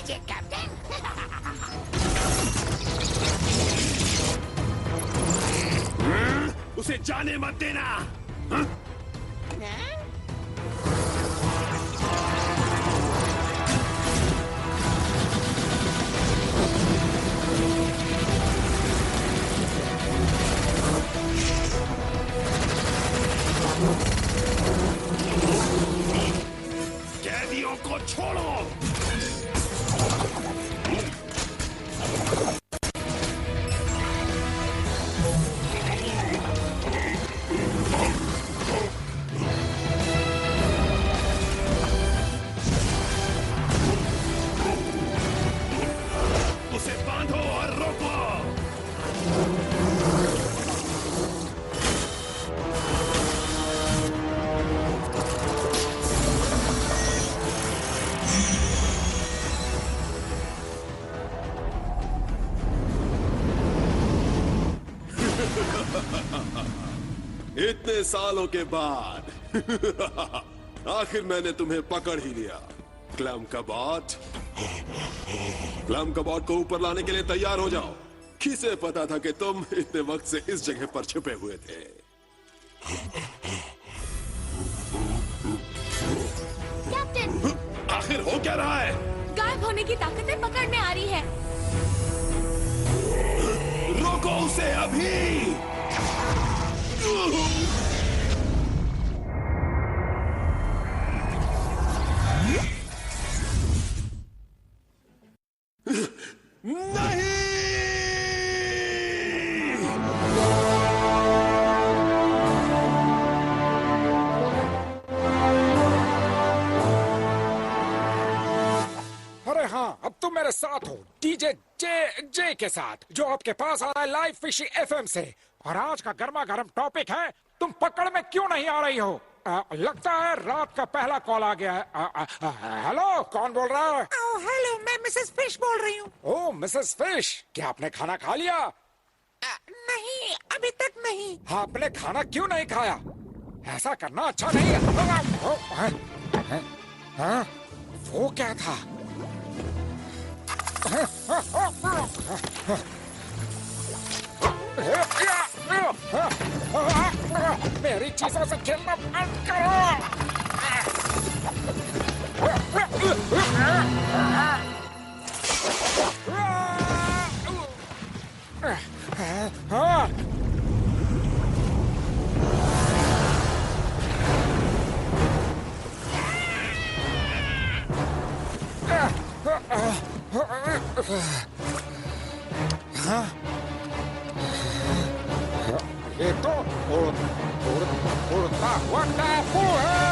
लीजिए कैप्टन। उसे जाने मत देना। हाँ? कैदियों को छोड़ो। उसे बांधो और रोको। इतने सालों के बाद आखिर मैंने तुम्हें पकड़ ही लिया। क्लैम कबॉट, क्लैम कबॉट को ऊपर लाने के लिए तैयार हो जाओ। किसे पता था कि तुम इतने वक्त से इस जगह पर छुपे हुए थे। कैप्टन, आखिर हो क्या रहा है? गायब होने की ताकतें पकड़ में आ रही है। रोको उसे अभी। नहीं! अरे हाँ, अब तुम मेरे साथ हो डीजे जे के साथ, जो आपके पास आ रहा है लाइव फिशी एफएम से। और आज का गर्मा गर्म टॉपिक है, तुम पकड़ में क्यों नहीं आ रही हो? लगता है रात का पहला कॉल आ गया है। हेलो, कौन बोल रहा है? हेलो, मैं मिसेस फिश बोल रही हूँ। ओह मिसेस फिश, क्या आपने खाना खा लिया? नहीं, अभी तक नहीं। आपने खाना क्यों नहीं खाया? ऐसा करना अच्छा नहीं है। हाँ? वो क्या था? मेरी चीजों से खेलना बंद करो। ये तो उड़ता हुआ टापू है।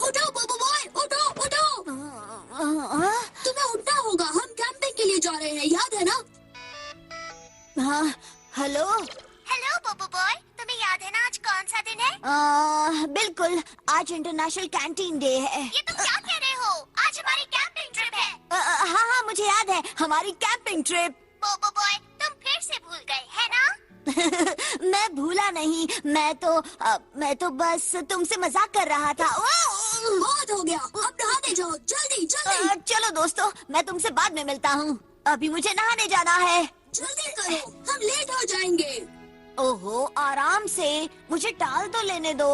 उठो बब्बू बॉय, उठो उठो। तुम्हें उठना होगा, हम कैंपिंग के लिए जा रहे हैं, याद है ना? हाँ, हेलो। हेलो बब्बू बॉय, तुम्हें याद है ना आज कौन सा दिन है? बिल्कुल, आज इंटरनेशनल कैंटीन डे है। ये तुम क्या कह रहे हो? आज हमारी कैंपिंग ट्रिप है। हाँ हाँ, मुझे याद है, हमारी कैंपिंग ट्रिप। बब्बू बॉय, तुम फिर से भूल गए, है ना? मैं भूला नहीं, मैं तो बस तुमसे मजाक कर रहा था। बहुत हो गया, अब नहाने जाओ, जल्दी जल्दी। चलो दोस्तों, मैं तुमसे बाद में मिलता हूँ, अभी मुझे नहाने जाना है। जल्दी करो, हम लेट हो जाएंगे। ओहो, आराम से, मुझे टाल तो लेने दो।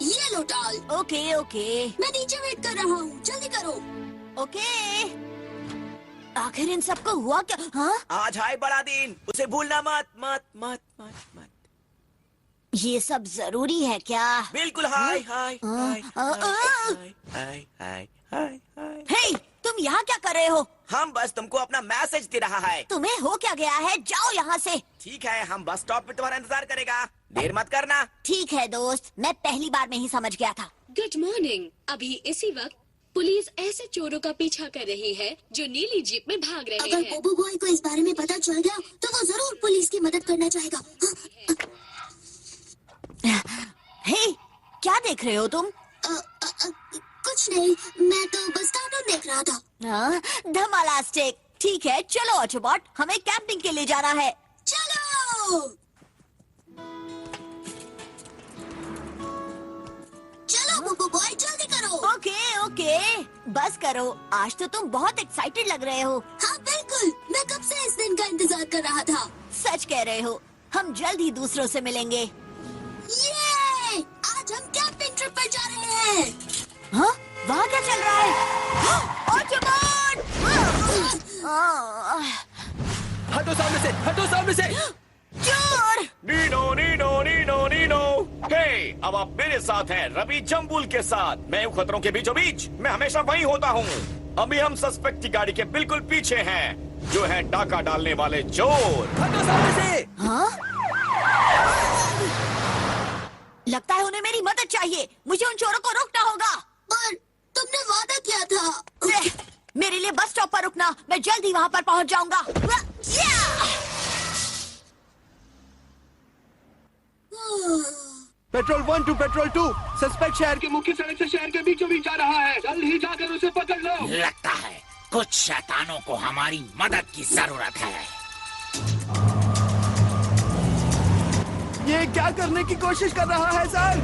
ये लो टाल। ओके ओके, मैं नीचे वेट कर रहा हूँ, जल्दी करो। ओके। आखिर इन सबको हुआ क्या? हाँ? आज है बड़ा दिन, उसे भूलना मत मत मत मत मत। ये सब जरूरी है क्या? बिल्कुल। हाय हाय हाय हाय हाय हाय हाय। हे, तुम यहाँ क्या कर रहे हो? हम बस तुमको अपना मैसेज दे रहा है। तुम्हें हो क्या गया है? जाओ यहाँ से। ठीक है, हम बस स्टॉप पे तुम्हारा इंतजार करेगा, देर मत करना। ठीक है दोस्त, मैं पहली बार में ही समझ गया था। Good morning. अभी इसी वक्त पुलिस ऐसे चोरों का पीछा कर रही है जो नीली जीप में भाग रहे अगर हैं। बब्बू बॉय को इस बारे में पता चल गया तो वो जरूर पुलिस की मदद करना चाहेगा। हे, क्या देख रहे हो तुम? कुछ कुछ नहीं, मैं तो बस कार्टून देख रहा था। हाँ, धमालास्टिक। ठीक है, चलो ऑटोबॉट, हमें कैंपिंग के लिए जाना है। चलो चलो बुबू बॉय, जल्दी करो। ओके ओके, बस करो। आज तो तुम बहुत एक्साइटेड लग रहे हो। हाँ बिल्कुल, मैं कब से इस दिन का इंतजार कर रहा था। सच कह रहे हो, हम जल्द ही दूसरों से मिलेंगे। ये आज हम कैंपिंग ट्रिप पर जा रहे हैं। हाँ, वहाँ क्या चल रहा है? ऑटोबॉट! हटो सामने से, हटो सामने से। चोर! नीनो नीनो नीनो नीनो। हे, अब आप मेरे साथ हैं, रवि जम्बूल के साथ। मैं हूँ खतरों के बीचों बीच, मैं हमेशा वहीं होता हूँ। अभी हम सस्पेक्ट की गाड़ी के बिल्कुल पीछे हैं, जो है डाका डालने वाले चोर। हटो सामने से। हाँ? लगता है उन्हें मेरी मदद चाहिए। मुझे उन चोरों को रोकना होगा। पर तुमने वादा किया था। मेरे लिए बस स्टॉप पर रुकना, मैं जल्द ही वहाँ पर पहुँच जाऊंगा। पेट्रोल 1 टू पेट्रोल 2, सस्पेक्ट शहर के मुख्य सड़क से शहर के बीचों बीच जा रहा है। जल्द ही जाकर उसे पकड़ लो। लगता है कुछ शैतानों को हमारी मदद की जरूरत है। ये क्या करने की कोशिश कर रहा है सर?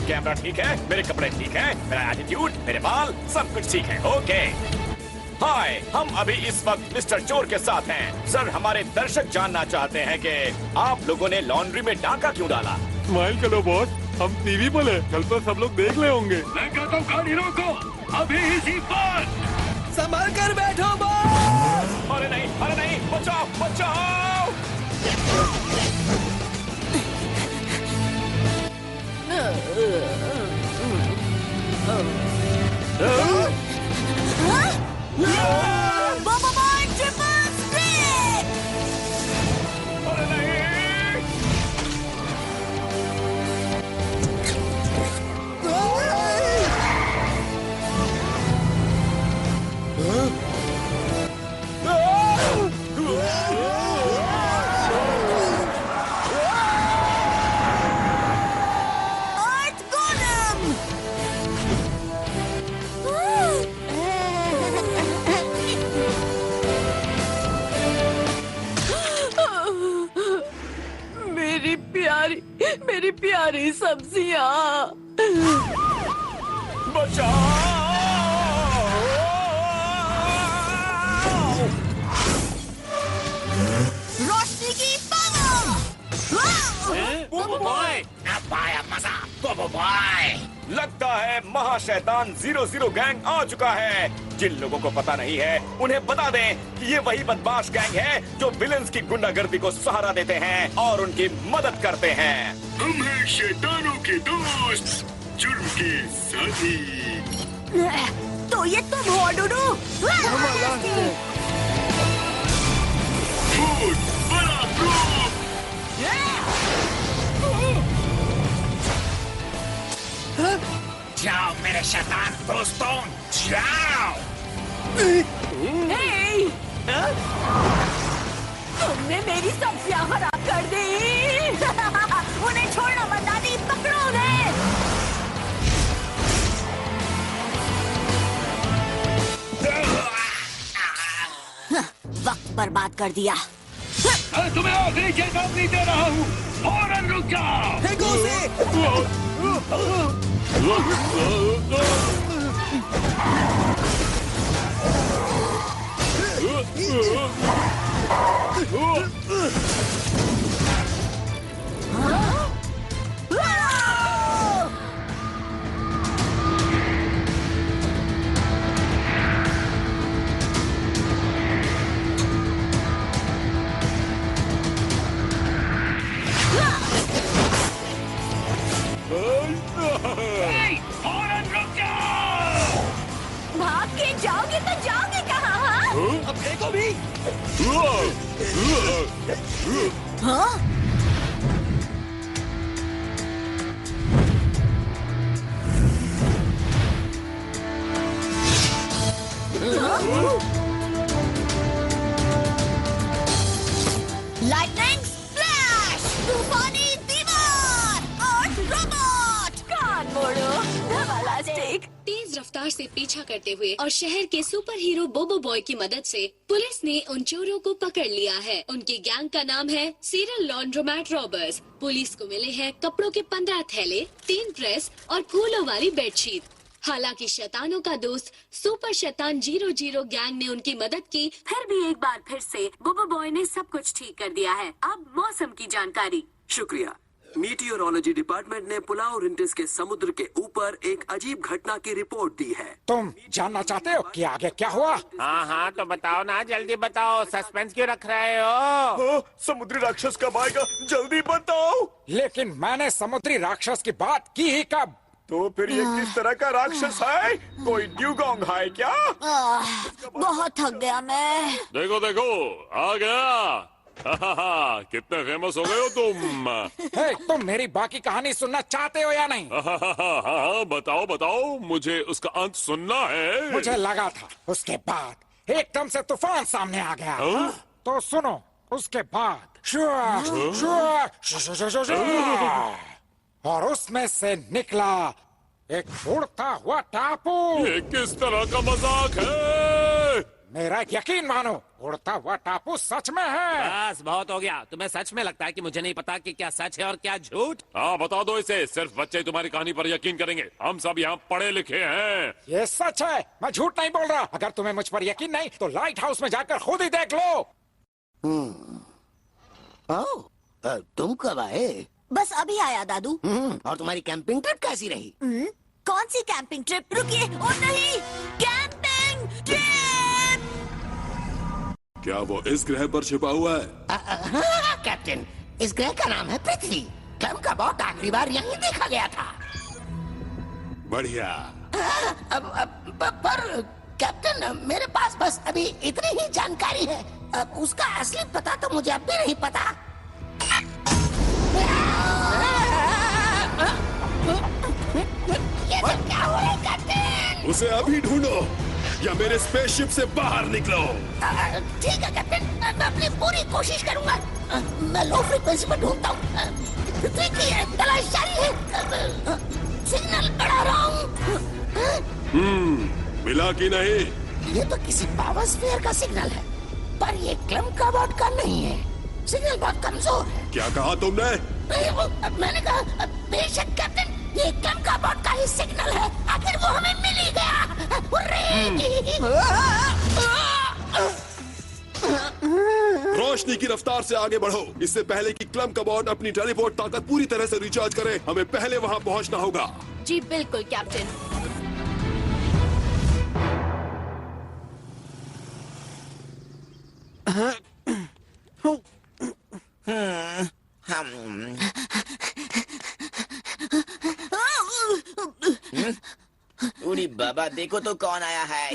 कैमरा ठीक है, मेरे कपड़े ठीक है, मेरा एटीट्यूड, मेरे बाल, सब कुछ ठीक है। ओके। हाय, हम अभी इस वक्त मिस्टर चोर के साथ हैं। सर, हमारे दर्शक जानना चाहते हैं कि आप लोगों ने लॉन्ड्री में डाका क्यों डाला? स्माइल करो बॉस, हम टीवी पर हैं, कल तो सब लोग देख ले होंगे। मैं कहता हूँ गाड़ी रोको, अभी इसी पर। संभाल कर बैठो बॉस। अरे नहीं, बचाओ, बचाओ। अरे नहीं। मेरी प्यारी सब्जियाँ। रोशनी की पावर! बोबो बॉय, अब आया मजा। बोबो बॉय, लगता है महाशैतान 00 गैंग आ चुका है। जिन लोगों को पता नहीं है, उन्हें बता दें कि ये वही बदमाश गैंग है जो विलेंस की गुंडागर्दी को सहारा देते हैं और उनकी मदद करते हैं। हम हैं शैतानों के दोस्त, जुर्म के साथी। तो ये तुम हो डूडू? बड़ा प्रूफ। जाओ मेरे शैतान दोस्तों, जाओ। हे! तुमने मेरी सब्जियाँ खराब कर दी। उन्हें छोड़ना मत दादी, पकड़ो उन्हें। वक्त बर्बाद कर दिया। मैं तुम्हें आखिरी चेतावनी दे रहा हूँ, फौरन रुक जाओ। फेंको उसे। फौरन रुक जाओ। भाग के जाओगे तो जाओगे कहाँ? हाँ? अब फेंको भी। हाँ? लाइटनिंग रफ्तार से पीछा करते हुए और शहर के सुपर हीरो बोबो बॉय की मदद से पुलिस ने उन चोरों को पकड़ लिया है। उनकी गैंग का नाम है सीरियल लॉन्ड्रोमैट रॉबर्स। पुलिस को मिले हैं कपड़ों के 15 थैले, 3 प्रेस और फूलों वाली बेडशीट। हालांकि शैतानों का दोस्त सुपर शैतान 00 गैंग ने उनकी मदद की, फिर भी एक बार फिर से बोबो बॉय ने सब कुछ ठीक कर दिया है। अब मौसम की जानकारी। शुक्रिया। मीटियोरोलॉजी डिपार्टमेंट ने पुलाव रिंटिस के समुद्र के ऊपर एक अजीब घटना की रिपोर्ट दी है। तुम जानना चाहते हो कि आगे क्या हुआ? हाँ हाँ तो बताओ ना, जल्दी बताओ, सस्पेंस क्यों रख रहे हो? समुद्री राक्षस कब आएगा, जल्दी बताओ। लेकिन मैंने समुद्री राक्षस की बात की ही कब? तो फिर ये किस तरह का राक्षस है? कोई ड्यूगोंग है क्या? बहुत थक गया मैं। देखो देखो आ गया। कितने फेमस हो गए हो तुम। हे, तुम मेरी बाकी कहानी सुनना चाहते हो या नहीं? बताओ बताओ, मुझे उसका अंत सुनना है। मुझे लगा था। उसके बाद एकदम से तूफान सामने आ गया। तो सुनो, उसके बाद और उसमें से निकला एक उड़ता हुआ टापू। ये किस तरह का मजाक है? मेरा यकीन मानो, उड़ता हुआ टापू सच में है। बस बहुत हो गया। तुम्हें सच में लगता है कि मुझे नहीं पता कि क्या सच है और क्या झूठ? हाँ बता दो इसे, सिर्फ बच्चे तुम्हारी कहानी पर यकीन करेंगे। हम सब यहाँ पढ़े लिखे हैं। ये सच है, मैं झूठ नहीं बोल रहा। अगर तुम्हें मुझ पर यकीन नहीं तो लाइट हाउस में जाकर खुद ही देख लो। तुम कब आए? बस अभी आया दादू। और तुम्हारी कैंपिंग ट्रिप कैसी रही? कौन सी कैंपिंग ट्रिप? रुकिए, ओ नहीं, कैंपिंग ट्रिप। क्या वो इस ग्रह पर छिपा हुआ है? हाँ, कैप्टन, इस ग्रह का नाम है पृथ्वी। क्लम का बॉट आखिरी बार यहीं देखा गया था। बढ़िया। पर कैप्टन, मेरे पास बस अभी इतनी ही जानकारी है। उसका असली पता तो मुझे अब भी नहीं पता। ये सब क्या हो रहा है कैप्टन? उसे अभी ढूंढो या मेरे स्पेसशिप से बाहर निकलो। ठीक है कैप्टन, मैं अपनी पूरी कोशिश करूंगा। मैं लो फ्रीक्वेंसी पर ढूंढता हूँ। पृथ्वी की तलाश जारी है। सिग्नल बढ़ा रहा हूँ। मिला कि नहीं? ये तो किसी पावर स्फीयर का सिग्नल है, पर ये क्लम का बॉट का नहीं है। सिग्नल बहुत कमजोर है। क्या कहा तुमने? मैंने कहा बेशक कैप्टन, ये क्लम का बॉट का ही सिग्नल है। आखिर वो हमें मिल ही गया। रोशनी की रफ्तार से आगे बढ़ो, इससे पहले कि क्लम का बॉट अपनी टेलीपोर्ट ताकत पूरी तरह से रिचार्ज करे। हमें पहले वहाँ पहुँचना होगा। जी बिल्कुल कैप्टन। उड़ी बाबा, देखो तो कौन आया है।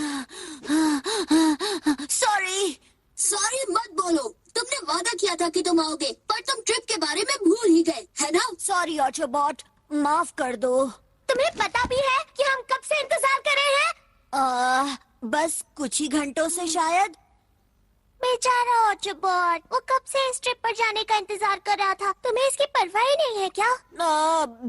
सॉरी मत बोलो। तुमने वादा किया था कि तुम आओगे, पर तुम ट्रिप के बारे में भूल ही गए, है ना? सॉरी ऑटोबॉट, माफ कर दो। तुम्हें पता भी है कि हम कब से इंतजार कर रहे हैं? बस कुछ ही घंटों से शायद। बेचारा ऑटोबॉट, वो कब से इस ट्रिप पर जाने का इंतजार कर रहा था। तुम्हें इसकी परवाह ही नहीं है क्या?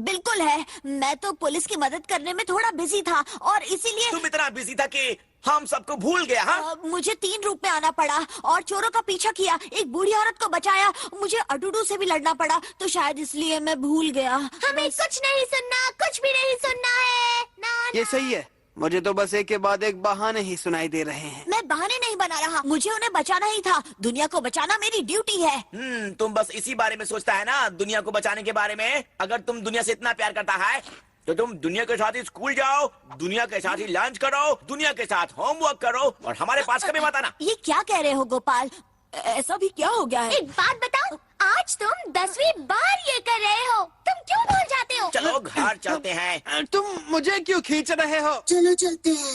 बिल्कुल है। मैं तो पुलिस की मदद करने में थोड़ा बिजी था और इसीलिए। तुम इतना बिजी था कि हम सबको भूल गए। हाँ, मुझे 3 रूप में आना पड़ा और चोरों का पीछा किया, एक बूढ़ी औरत को बचाया, मुझे अडूडू से भी लड़ना पड़ा, तो शायद इसलिए मैं भूल गया। हमें कुछ नहीं सुनना, कुछ भी नहीं सुनना है ना। ये सही है। मुझे तो बस एक के बाद एक बहाने ही सुनाई दे रहे हैं। मैं बहाने नहीं बना रहा, मुझे उन्हें बचाना ही था। दुनिया को बचाना मेरी ड्यूटी है। तुम बस इसी बारे में सोचता है ना, दुनिया को बचाने के बारे में। अगर तुम दुनिया से इतना प्यार करता है तो तुम दुनिया के साथ ही स्कूल जाओ, दुनिया के साथ ही लंच करो, दुनिया के साथ होमवर्क करो और हमारे पास कभी मत आना। ये क्या कह रहे हो गोपाल? ऐसा भी क्या हो गया है? एक बात बताओ, आज तुम 10वीं बार ये कर रहे हो। तुम क्यों भूल जाते हो? चलो घर चलते हैं। तुम मुझे क्यों खींच रहे हो? चलो चलते हैं।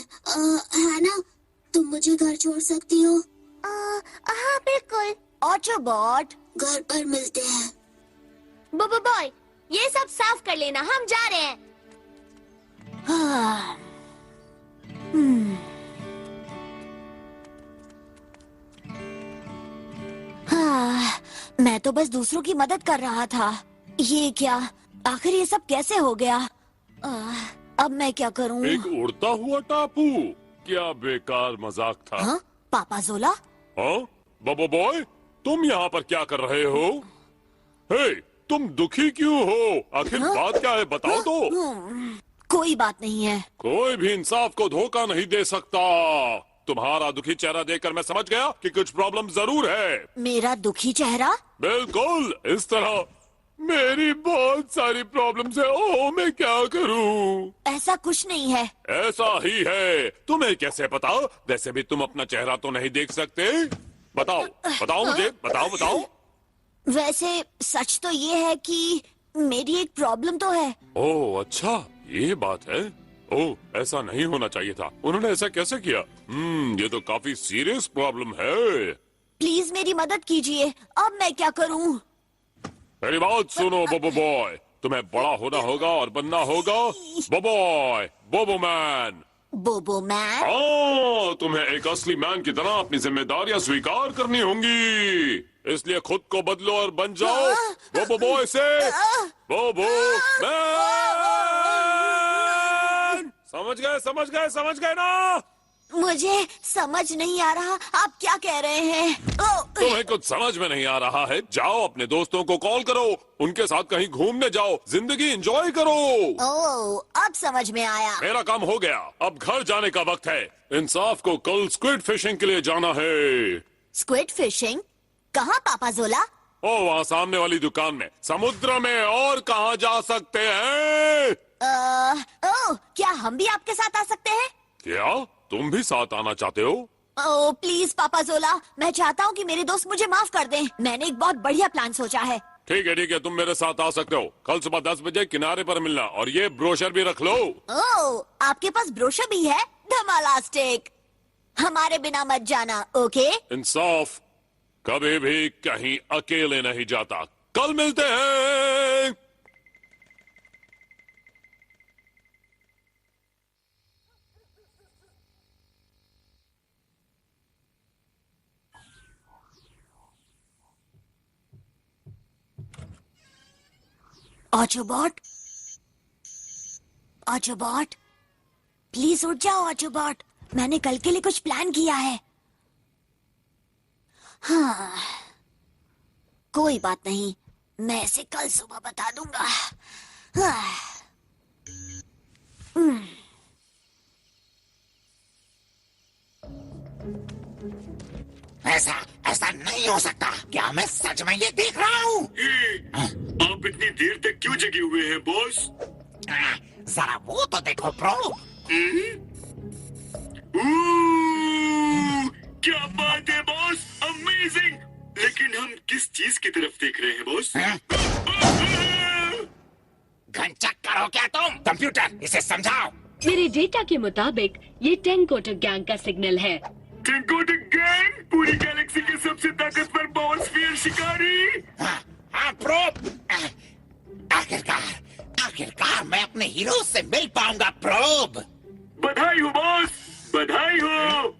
है ना? तुम मुझे घर छोड़ सकती हो? हाँ बिल्कुल। ऑटोबॉट, घर पर मिलते हैं। बोबो बॉय, ये सब साफ कर लेना, हम जा रहे हैं। मैं तो बस दूसरों की मदद कर रहा था। ये क्या? आखिर ये सब कैसे हो गया? अब मैं क्या करूं? एक उड़ता हुआ टापू? क्या बेकार मजाक था। हाँ? पापा जोला? हाँ? बबो बॉय, तुम यहाँ पर क्या कर रहे हो? हे, तुम दुखी क्यों हो? आखिर बात क्या है, बताओ तो। कोई बात नहीं है। कोई भी इंसाफ को धोखा नहीं दे सकता। तुम्हारा दुखी चेहरा देखकर मैं समझ गया कि कुछ प्रॉब्लम जरूर है। मेरा दुखी चेहरा? बिल्कुल इस तरह। मेरी बहुत सारी प्रॉब्लम्स है। ओह, मैं क्या करूं? ऐसा कुछ नहीं है। ऐसा ही है। तुम्हें कैसे पता? वैसे भी तुम अपना चेहरा तो नहीं देख सकते। बताओ बताओ मुझे, बताओ बताओ। वैसे सच तो ये है कि मेरी एक प्रॉब्लम तो है। ओह अच्छा, ये बात है। ओह, ऐसा नहीं होना चाहिए था। उन्होंने ऐसा कैसे किया? ये तो काफी सीरियस प्रॉब्लम है। प्लीज मेरी मदद कीजिए। अब मैं क्या करूं? मेरी बात सुनो बोबो बॉय, तुम्हें बड़ा होना होगा और बनना होगा बोबॉय, बोबो मैन। बोबो मैन? हाँ, तुम्हें एक असली मैन की तरह अपनी जिम्मेदारियां स्वीकार करनी होंगी। इसलिए खुद को बदलो और बन जाओ बोबो बॉय से बोबो मैन। समझ गए ना? मुझे समझ नहीं आ रहा आप क्या कह रहे हैं। तुम्हें कुछ समझ में नहीं आ रहा है? जाओ अपने दोस्तों को कॉल करो, उनके साथ कहीं घूमने जाओ, जिंदगी एंजॉय करो। ओह, अब समझ में आया। मेरा काम हो गया, अब घर जाने का वक्त है। इंसाफ को कल स्क्विड फिशिंग के लिए जाना है। Squid fishing? कहाँ पापा जोला? ओ, वहाँ सामने वाली दुकान में। समुद्र में और कहाँ जा सकते हैं? क्या हम भी आपके साथ आ सकते हैं? क्या तुम भी साथ आना चाहते हो? ओह प्लीज पापा जोला, मैं चाहता हूँ कि मेरे दोस्त मुझे माफ कर दें। मैंने एक बहुत बढ़िया प्लान सोचा है। ठीक है, तुम मेरे साथ आ सकते हो। कल सुबह 10 बजे किनारे पर मिलना, और ये ब्रोशर भी रख लो। ओह, आपके पास ब्रोशर भी है? धमालास्टिक। हमारे बिना मत जाना, ओके? इंसाफ कभी भी कहीं अकेले नहीं जाता। कल मिलते हैं। ऑटोबॉट, ऑटोबॉट, प्लीज उठ जाओ ऑटोबॉट। मैंने कल के लिए कुछ प्लान किया है। हाँ, कोई बात नहीं, मैं इसे कल सुबह बता दूंगा। हाँ। ऐसा नहीं हो सकता। क्या मैं सच में ये देख रहा हूँ? आप इतनी देर तक क्यों जगे हुए हैं बॉस? जरा वो तो देखो प्रो। क्या बात है बॉस, अमेजिंग। लेकिन हम किस चीज की तरफ देख रहे हैं बॉस? घंटा करो क्या तुम? कंप्यूटर, इसे समझाओ। मेरे डेटा के मुताबिक ये टेंकोटर गैंग का सिग्नल है। टेंकोटर गैंग? पूरी गैलेक्सी के सबसे ताकतवर बाउंसफियर शिकारी? हाँ प्रो। आखिरकार मैं अपने हीरो से मिल पाऊंगा प्रोब। बधाई हो बॉस, बधाई हो।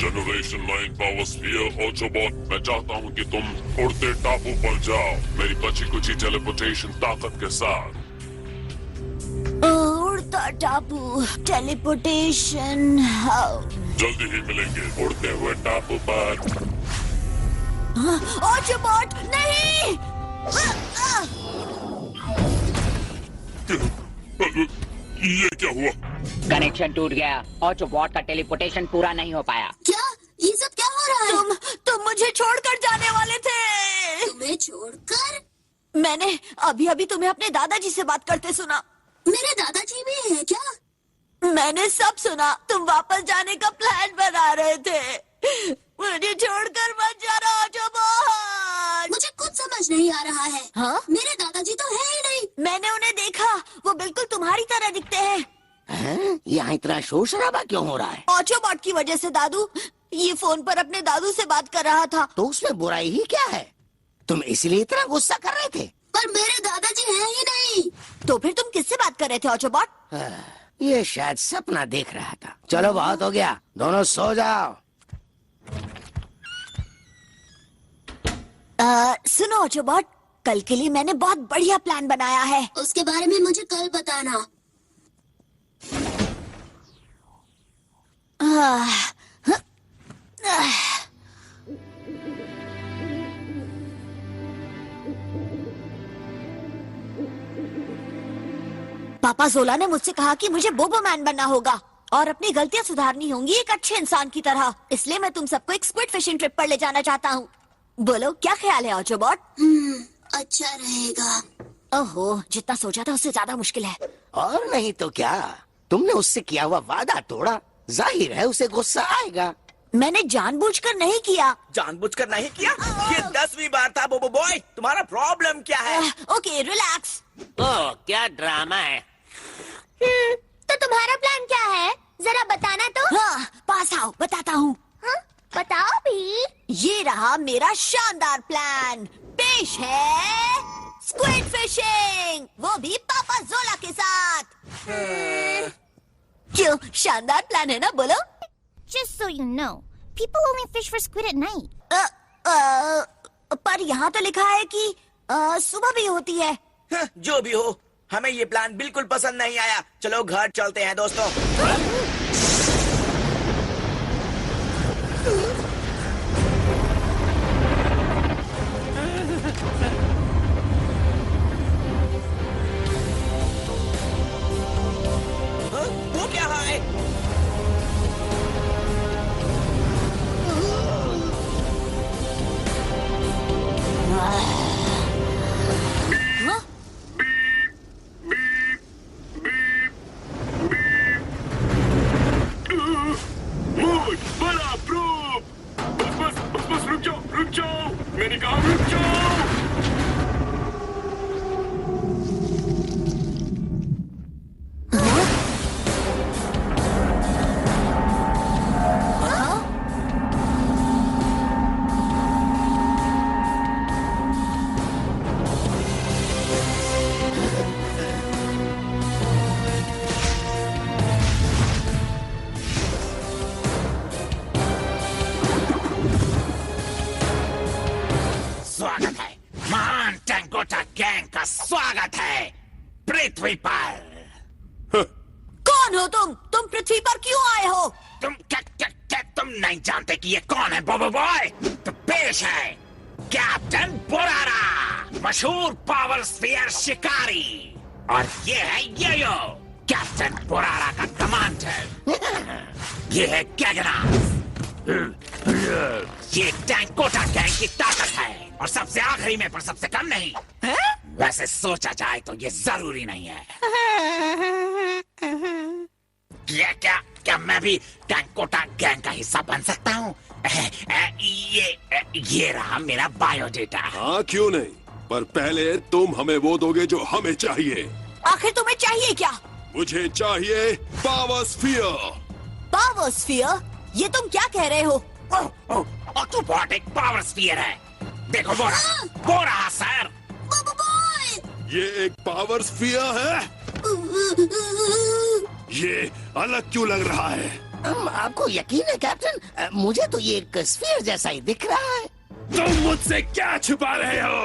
जनरेशन 9 पावर स्फीयर ऑटोबॉट, मैं चाहता हूँ कि तुम उड़ते टापू पर जाओ मेरी बची कुची टेलीपोर्टेशन ताकत के साथ। उड़ता टापू, टेलीपोर्टेशन। जल्दी ही मिलेंगे उड़ते हुए टापू पर। ऑटोबॉट नहीं! ये क्या हुआ? कनेक्शन टूट गया। ऑटोबॉट का टेलीपोर्टेशन पूरा नहीं हो पाया। क्या? ये सब क्या हो रहा है? तुम मुझे छोड़कर जाने वाले थे। तुम्हें छोड़कर? मैंने अभी तुम्हें अपने दादाजी से बात करते सुना। मेरे दादाजी भी हैं क्या? मैंने सब सुना। तुम वापस जाने का प्लान बना रहे थे। मुझे छोड़कर मत जाना ऑटोबॉट। मुझे कुछ समझ नहीं आ रहा है। हाँ? मेरे दादाजी तो है ही नहीं। मैंने उन्हें देखा, वो बिल्कुल तुम्हारी तरह दिखते हैं। यहाँ इतना शोर शराबा क्यों हो रहा है? ऑटोबॉट की वजह से दादू। ये फोन पर अपने दादू से बात कर रहा था। तो उसमें बुराई ही क्या है? तुम इसलिए इतना गुस्सा कर रहे थे? पर मेरे दादाजी हैं ही नहीं। तो फिर तुम किससे बात कर रहे थे ऑटोबॉट? ये शायद सपना देख रहा था। चलो बहुत हो गया, दोनों सो जाओ। सुनो ऑटोबॉट, कल के लिए मैंने बहुत बढ़िया प्लान बनाया है। उसके बारे में मुझे कल बताना। पापा जोला ने मुझसे कहा कि मुझे बोबो मैन बनना होगा और अपनी गलतियां सुधारनी होंगी एक अच्छे इंसान की तरह। इसलिए मैं तुम सबको एक स्क्विड फिशिंग ट्रिप पर ले जाना चाहता हूँ। बोलो क्या ख्याल है ऑटोबॉट? अच्छा रहेगा। ओहो, जितना सोचा था उससे ज्यादा मुश्किल है। और नहीं तो क्या, तुमने उससे किया हुआ वादा तोड़ा, जाहिर है उसे गुस्सा आएगा। मैंने जानबूझकर नहीं किया। जानबूझकर नहीं किया? ये 10वीं बार था बोबो बॉय। तुम्हारा प्रॉब्लम क्या है? Okay relax. ओह क्या ड्रामा है। तो तुम्हारा प्लान क्या है, जरा बताना तो। हाँ, पास आओ बताता हूँ। बताओ भी। ये रहा मेरा शानदार प्लान। पेश है स्क्विड फिशिंग, वो भी पापा जोला के साथ। क्यों, शानदार प्लान है ना? बोलो। Just so you know, people only fish for squid at night. पर यहाँ तो लिखा है कि सुबह भी होती है। जो भी हो, हमें ये प्लान बिल्कुल पसंद नहीं आया। चलो घर चलते हैं दोस्तों। वो क्या है? बड़ा प्रूफ। बस रुक जाओ, मैंने कहा रुक जाओ। स्वागत है, महान टेंकोटा गैंग का स्वागत है पृथ्वी पर। कौन हो तुम? तुम पृथ्वी पर क्यों आए हो? तुम नहीं जानते कि ये कौन है बोबो बॉय? तो पेश है कैप्टन बोरारा, मशहूर पावर स्फीयर शिकारी। और ये है यो कैप्टन बोरारा का कमांडर। ये है गैगनास। ये टैंकोटा गैंग की ताकत है और सबसे आखिरी में पर सबसे कम नहीं। वैसे सोचा जाए तो ये जरूरी नहीं है। क्या मैं भी टैंकोटा गैंग का हिस्सा बन सकता हूँ? ये रहा मेरा बायोडेटा। हाँ क्यों नहीं, पर पहले तुम हमें वो दोगे जो हमें चाहिए। आखिर तुम्हें चाहिए क्या? मुझे चाहिए पावर स्फीयर। Power sphere? ये तुम क्या कह रहे हो? ऑटोबॉट एक पावर स्फीयर है। देखो वो रहा सर। ये एक पावर स्फीयर है? ये अलग क्यों लग रहा है? आपको यकीन है कैप्टन? मुझे तो ये एक स्फीयर जैसा ही दिख रहा है। तुम मुझसे क्या छुपा रहे हो?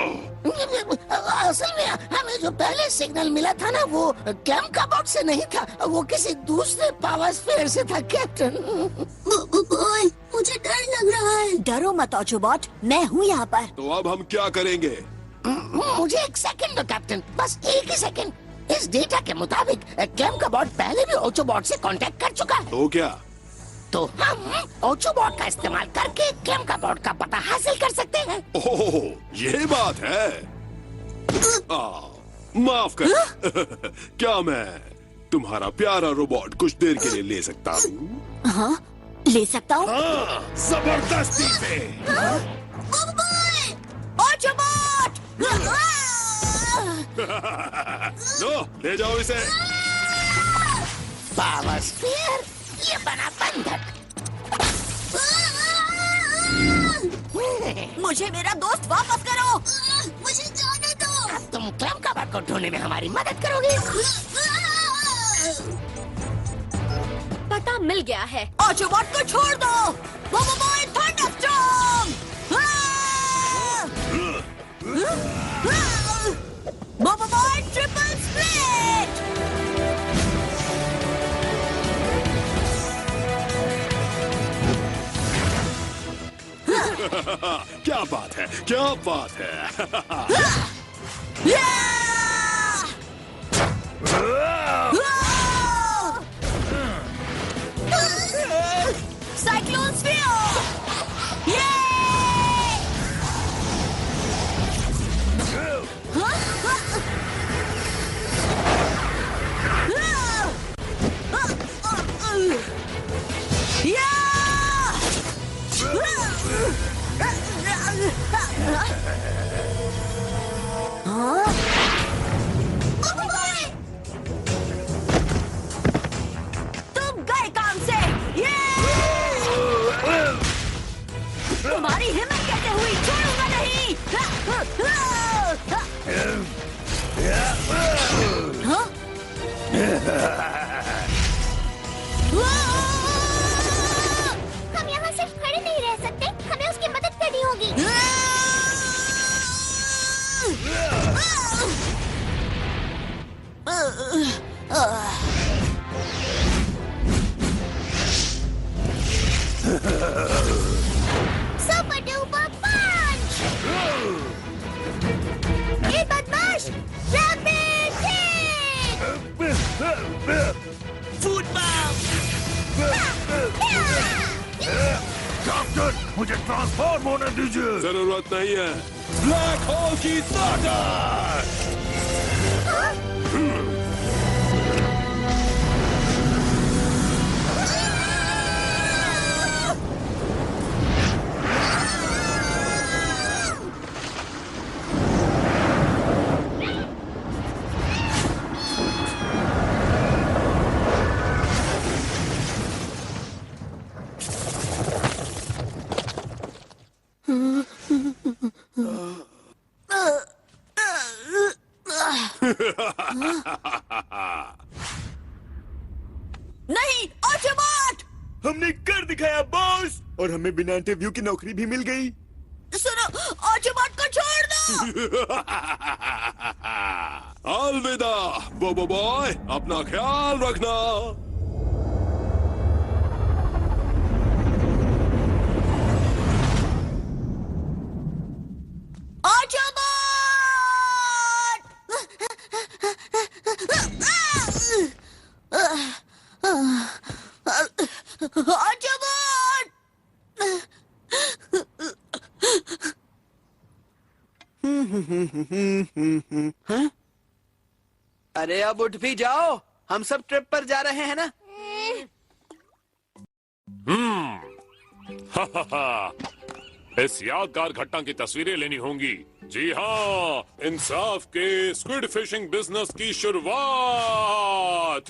असल में हमें जो पहले सिग्नल मिला था ना, वो कैम्प का बोट से नहीं था, वो किसी दूसरे पावर स्फीयर से था कैप्टन। मुझे डर लग रहा है। डरो मत ऑटोबॉट, मैं हूँ यहाँ पर। तो अब हम क्या करेंगे? मुझे एक सेकंड दो कैप्टन, बस एक ही सेकंड। इस डेटा के मुताबिक कैम्प का बोट पहले भी ऑटोबॉट से कांटेक्ट कर चुका है। तो क्या? तो हम ऑटोबॉट का इस्तेमाल करके कैम्प का बोट का पता हासिल कर सकते हैं। ओह, ये बात है। माफ कर। क्या मैं तुम्हारा प्यारा रोबोट कुछ देर के लिए ले सकता हूँ? हाँ, ले सकता हूँ। हाँ, जबरदस्ती से। ऑटोबॉट! लो, ले जाओ इसे। पावर स्फीयर, ये बना बंधक। मुझे मेरा दोस्त वापस करो। मुझे जाने दो। तुम क्लैम का बात को ढूंढने में हमारी मदद करोगे? पता मिल गया है। ऑटोबॉट को छोड़ दो। बोबो बॉय थंडरस्टॉर्म। बोबो बॉय ट्रिपल स्प्लिट। क्या बात है, क्या बात है। Cyclone sphere. तुम गए काम से। तुम्हारी हिम्मत कैसे हुई? छोड़ूंगा नहीं। हम यहाँ सिर्फ खड़े नहीं रह सकते, हमें उसकी मदद करनी होगी। सुपर डुपर पंच। ये बदमाश रैपिड हिट। फूड बम। कैप्टन, मुझे ट्रांसफॉर्म होने दीजिए। जरूरत नहीं है। ब्लैक होल की ताकत। नहीं, ऑटोबॉट। हमने कर दिखाया बॉस, और हमें बिना इंटरव्यू की नौकरी भी मिल गई। सुनो, ऑटोबॉट को छोड़ दो। अलविदा बोबो बॉय, अपना ख्याल रखना। हाँ? अरे अब उठ भी जाओ, हम सब ट्रिप पर जा रहे हैं ना। इस यादगार घटना की तस्वीरें लेनी होंगी। जी हाँ, इंसाफ के स्क्विड फिशिंग बिजनेस की शुरुआत।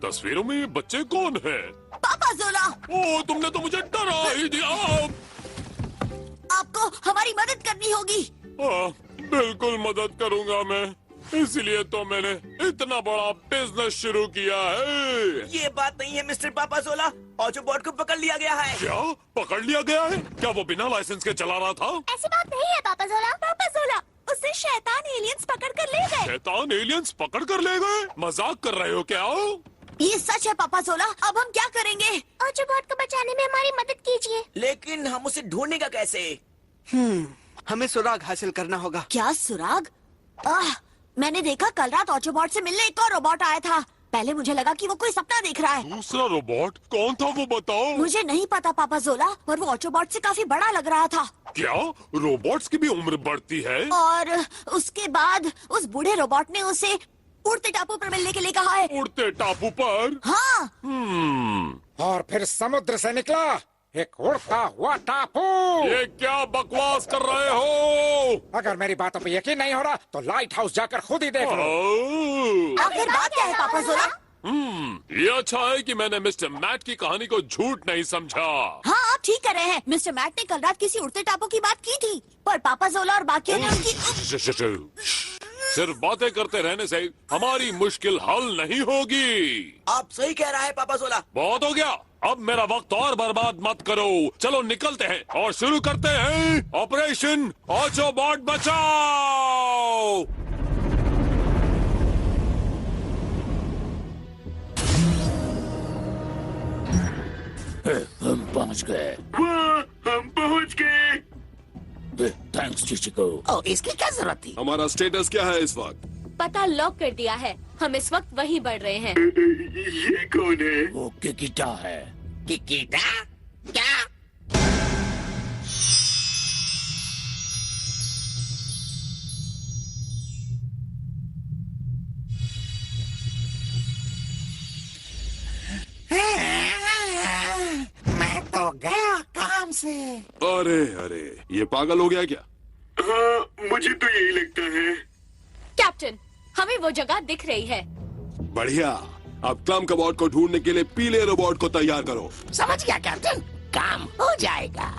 तस्वीरों में ये बच्चे कौन हैं? पापा जोला। ओ, तुमने तो मुझे डरा ही दिया। आपको हमारी मदद करनी होगी। बिल्कुल मदद करूंगा मैं, इसलिए तो मैंने इतना बड़ा बिजनेस शुरू किया है। ये बात नहीं है मिस्टर पापाजोला, ऑटोबॉट को पकड़ लिया गया है। क्या पकड़ लिया गया है? क्या वो बिना लाइसेंस के चला रहा था? ऐसी बात नहीं है पापाजोला। पापाजोला, उसे शैतान एलियंस पकड़ कर ले गए। शैतान एलियंस पकड़ कर ले गए? मजाक कर रहे हो क्या? ये सच है पापाजोला। अब हम क्या करेंगे? ऑटोबॉट को बचाने में हमारी मदद कीजिए। लेकिन हम उसे ढूंढने का कैसे? हमें सुराग हासिल करना होगा। क्या सुराग? मैंने देखा कल रात ऑटोबॉट से मिलने एक और रोबोट आया था। पहले मुझे लगा कि वो कोई सपना देख रहा है। दूसरा रोबोट कौन था वो बताओ? मुझे नहीं पता पापाजोला, पर वो ऑटोबॉट से काफी बड़ा लग रहा था। क्या रोबोट्स की भी उम्र बढ़ती है? और उसके बाद उस बूढ़े रोबोट ने उसे उड़ते टापू पर मिलने के लिए कहा है। उड़ते टापू पर? हाँ। और फिर समुद्र से निकला एक उड़ता हुआ टापू। ये क्या बकवास कर रहे हो? अगर मेरी बातों पे यकीन नहीं हो रहा तो लाइट हाउस जाकर खुद ही देख लो। आखिर बात क्या है पापा जोला? ये अच्छा है कि मैंने मिस्टर मैट की कहानी को झूठ नहीं समझा। हाँ, आप ठीक कर रहे हैं। मिस्टर मैट ने कल रात किसी उड़ते टापू की बात की थी, पर पापा जोला और बाकियों ने उनकी सिर्फ बातें करते रहने से हमारी मुश्किल हल नहीं होगी। आप सही कह रहा है पापा जोला। बहुत हो गया, अब मेरा वक्त और बर्बाद मत करो। चलो निकलते हैं और शुरू करते हैं ऑपरेशन ऑटोबॉट बचाओ। हम पहुंच गए। हम पहुंच गए। थैंक्स चिचिको। ओ, इसकी क्या जरूरत थी? हमारा स्टेटस क्या है इस वक्त? पता लॉक कर दिया है, हम इस वक्त वहीं बढ़ रहे हैं। ये कौन है? वो किकिटा है। किकिटा? क्या? मैं तो गया काम से। अरे अरे, ये पागल हो गया क्या? हाँ, मुझे तो यही लगता है। कैप्टन, हमें वो जगह दिख रही है। बढ़िया, अब क्लम कबॉट को ढूंढने के लिए पीले रोबोट को तैयार करो। समझ गया कैप्टन, काम हो जाएगा।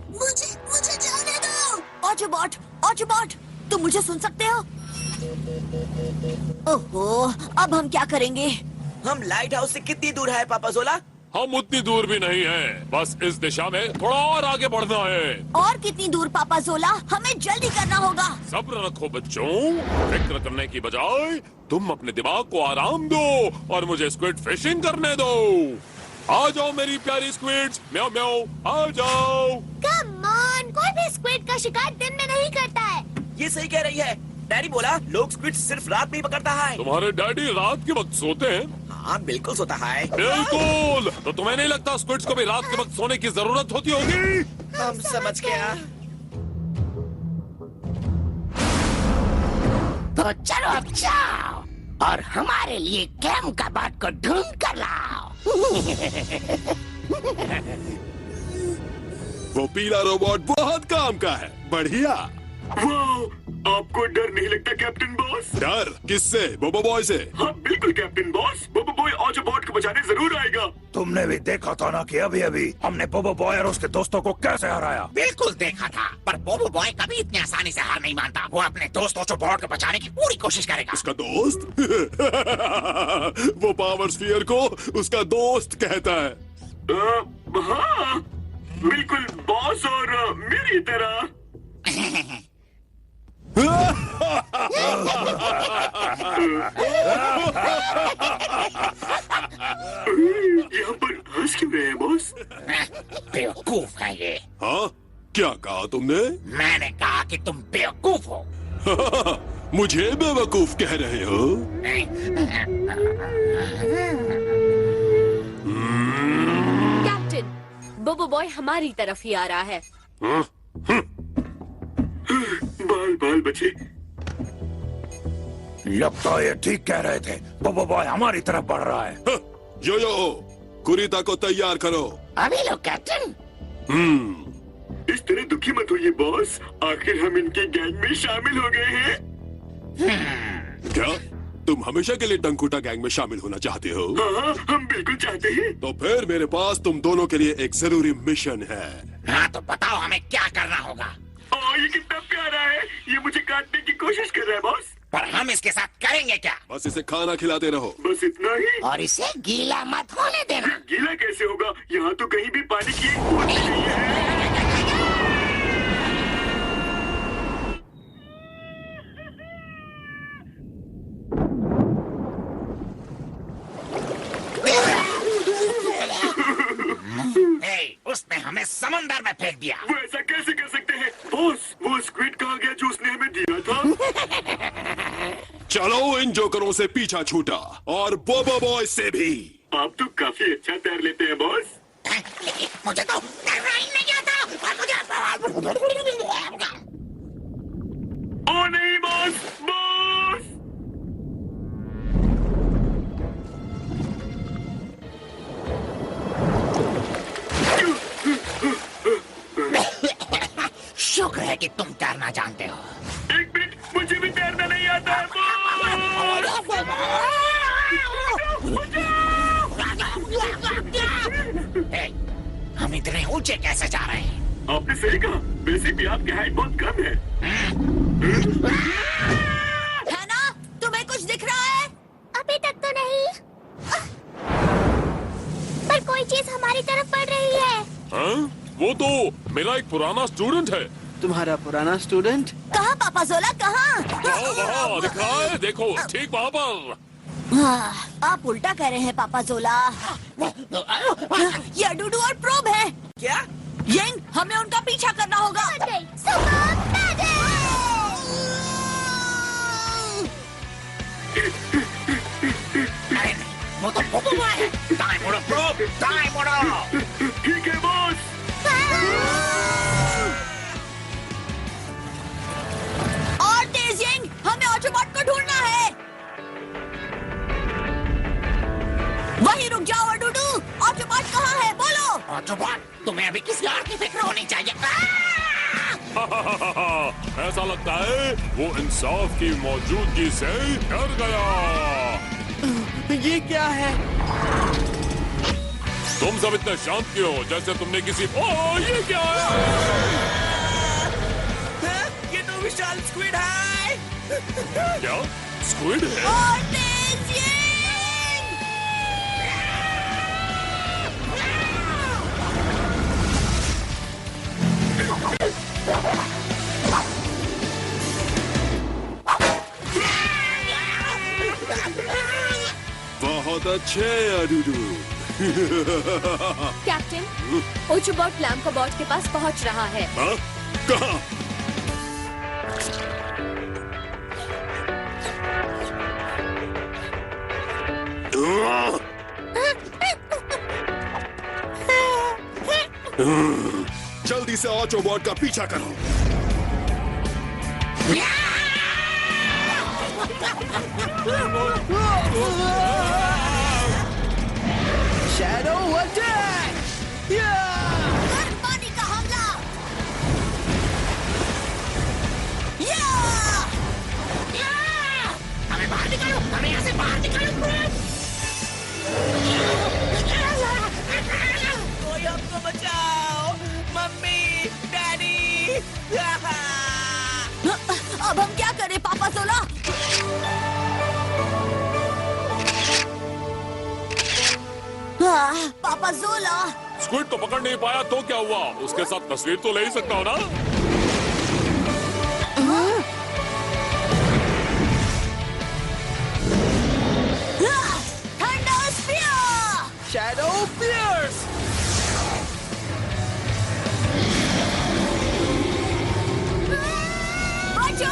मुझे जाने दो। ऑटोबॉट, ऑटोबॉट, तुम मुझे सुन सकते हो? ओहो, अब हम क्या करेंगे? हम लाइट हाउस से कितनी दूर है पापा जोला? हम उतनी दूर भी नहीं हैं, बस इस दिशा में थोड़ा और आगे बढ़ना है। और कितनी दूर पापा जोला? हमें जल्दी करना होगा। सब्र रखो बच्चों, फिक्र करने की बजाय तुम अपने दिमाग को आराम दो और मुझे स्क्विड फिशिंग करने दो। आ जाओ मेरी प्यारी स्क्विड्स, म्याऊ म्याऊ, आ जाओ। कम ऑन, कोई भी स्क्विड का शिकार दिन में नहीं करता है। ये सही कह रही है। डैडी बोला लोग स्क्विड सिर्फ रात में ही पकड़ता है। तुम्हारे डैडी रात के वक्त सोते हैं? हाँ बिल्कुल सोता है। बिल्कुल, तो तुम्हें नहीं लगता स्क्विड्स को भी रात के वक्त सोने की जरूरत होती होगी? हम समझ गया। तो चलो अब जाओ और हमारे लिए क्लम कबॉट को ढूंढ कर लाओ। वो पीला रोबोट बहुत काम का है। बढ़िया। आपको डर नहीं लगता कैप्टन बॉस? डर किससे? बोबो बॉय से? हाँ बिल्कुल कैप्टन बॉस, बोबो बॉय ऑटोबॉट को बचाने जरूर आएगा। तुमने भी देखा था ना कि अभी अभी हमने बोबो बॉय और उसके दोस्तों को कैसे हराया। बिल्कुल देखा था, पर बोबो बॉय कभी इतनी आसानी से हार नहीं मानता। वो अपने दोस्त ऑटोबॉट को बचाने की पूरी कोशिश करेगा। उसका दोस्त? वो पावर स्फीयर को उसका दोस्त कहता है। हाँ बिल्कुल बॉस, और मेरी तरह। यहाँ पर हंस क्यों रहे हैं बॉस? बेवकूफ है ये। हाँ, क्या कहा तुमने? मैंने कहा कि तुम बेवकूफ हो। मुझे बेवकूफ कह रहे हो? कैप्टन, बोबो बॉय हमारी तरफ ही आ रहा है। बाल बाल बचे। लगता है ये ठीक कह रहे थे। बोबो बॉय हमारी तरफ बढ़ रहा है। यो कुरीता को तैयार करो। अभी लो कैप्टन। इस तरह दुखी मत होइए बॉस, आखिर हम इनके गैंग में शामिल हो गए हैं। क्या तुम हमेशा के लिए टंकुटा गैंग में शामिल होना चाहते हो? हाँ, हम बिल्कुल चाहते हैं। तो फिर मेरे पास तुम दोनों के लिए एक जरूरी मिशन है। हाँ तो बताओ हमें क्या करना होगा। ये कितना प्यारा है, ये मुझे काटने की कोशिश कर रहा है बॉस। पर हम इसके साथ करेंगे क्या? बस इसे खाना खिलाते रहो, बस इतना ही। और इसे गीला मत होने देना। गीला कैसे होगा? यहाँ तो कहीं भी पानी की एक बूंद भी नहीं है। उसने हमें समंदर में फेंक दिया। वो ऐसा कैसे कर सकते हैं बॉस? वो स्क्विड कहाँ गया जो उसने हमें दिया था? चलो इन जोकरों से पीछा छूटा, और बोबो बॉय से भी। आप तो काफी अच्छा तैर लेते हैं बॉस। मुझे तो तैरना ही नहीं आता। ओ नहीं बॉस, बॉस! इतने ऊंचे कैसे जा रहे हैं? आपने सही कहा, बेसिकली आपकी हाइट बहुत कम है। है ना? तुम्हें कुछ दिख रहा है? अभी तक तो नहीं, पर कोई चीज हमारी तरफ बढ़ रही है। हाँ? वो तो मेरा एक पुराना स्टूडेंट है। तुम्हारा पुराना स्टूडेंट? कहाँ पापा जोला, कहाँ? वहाँ दिख रहा है, देखो ठीक वहाँ पर। आप उल्टा कह रहे हैं पापा जोला। ये डूडू और प्रोब है। क्या? यंग, हमें उनका पीछा करना होगा। अरे नहीं, वो तो बोबो बॉय है। दाएं मुड़ो प्रोब, दाएं मुड़ो। ठीक है बॉस। और तेज यंग, हमें ऑटोबॉट को ढूंढना है। वहीं रुक जाओ और डूडू, ऑटोबॉट कहाँ है? बोलो। ऑटोबॉट, तुम्हें अभी किसी और की फिक्र होनी चाहिए। ऐसा लगता है वो इंसाफ की मौजूदगी से डर गया। ये क्या है? तुम सब इतने शांत क्यों हो, जैसे तुमने किसी ये क्या है? ये तो विशाल स्क्विड है। क्या स्क्विड है? और तेज यंग! बहुत अच्छे अडूडू। कैप्टन, ओचोबॉट लैम्कोबॉट के पास पहुंच रहा है। हाँ? कहाँ? जल्दी से ऑटोबॉट का पीछा करो। Shadow attack! पानी का हमला! हमें बाहर निकालो, हमें यहाँ से बाहर निकालो। कोई हमको बचाओ, मम्मी, डैडी। अब हम क्या करें पापा जोला? पापा जोला, स्क्विड को पकड़ नहीं पाया तो क्या हुआ? उसके साथ तस्वीर तो ले ही सकता हो ना? Thunder spear! Shadow pierce! बचो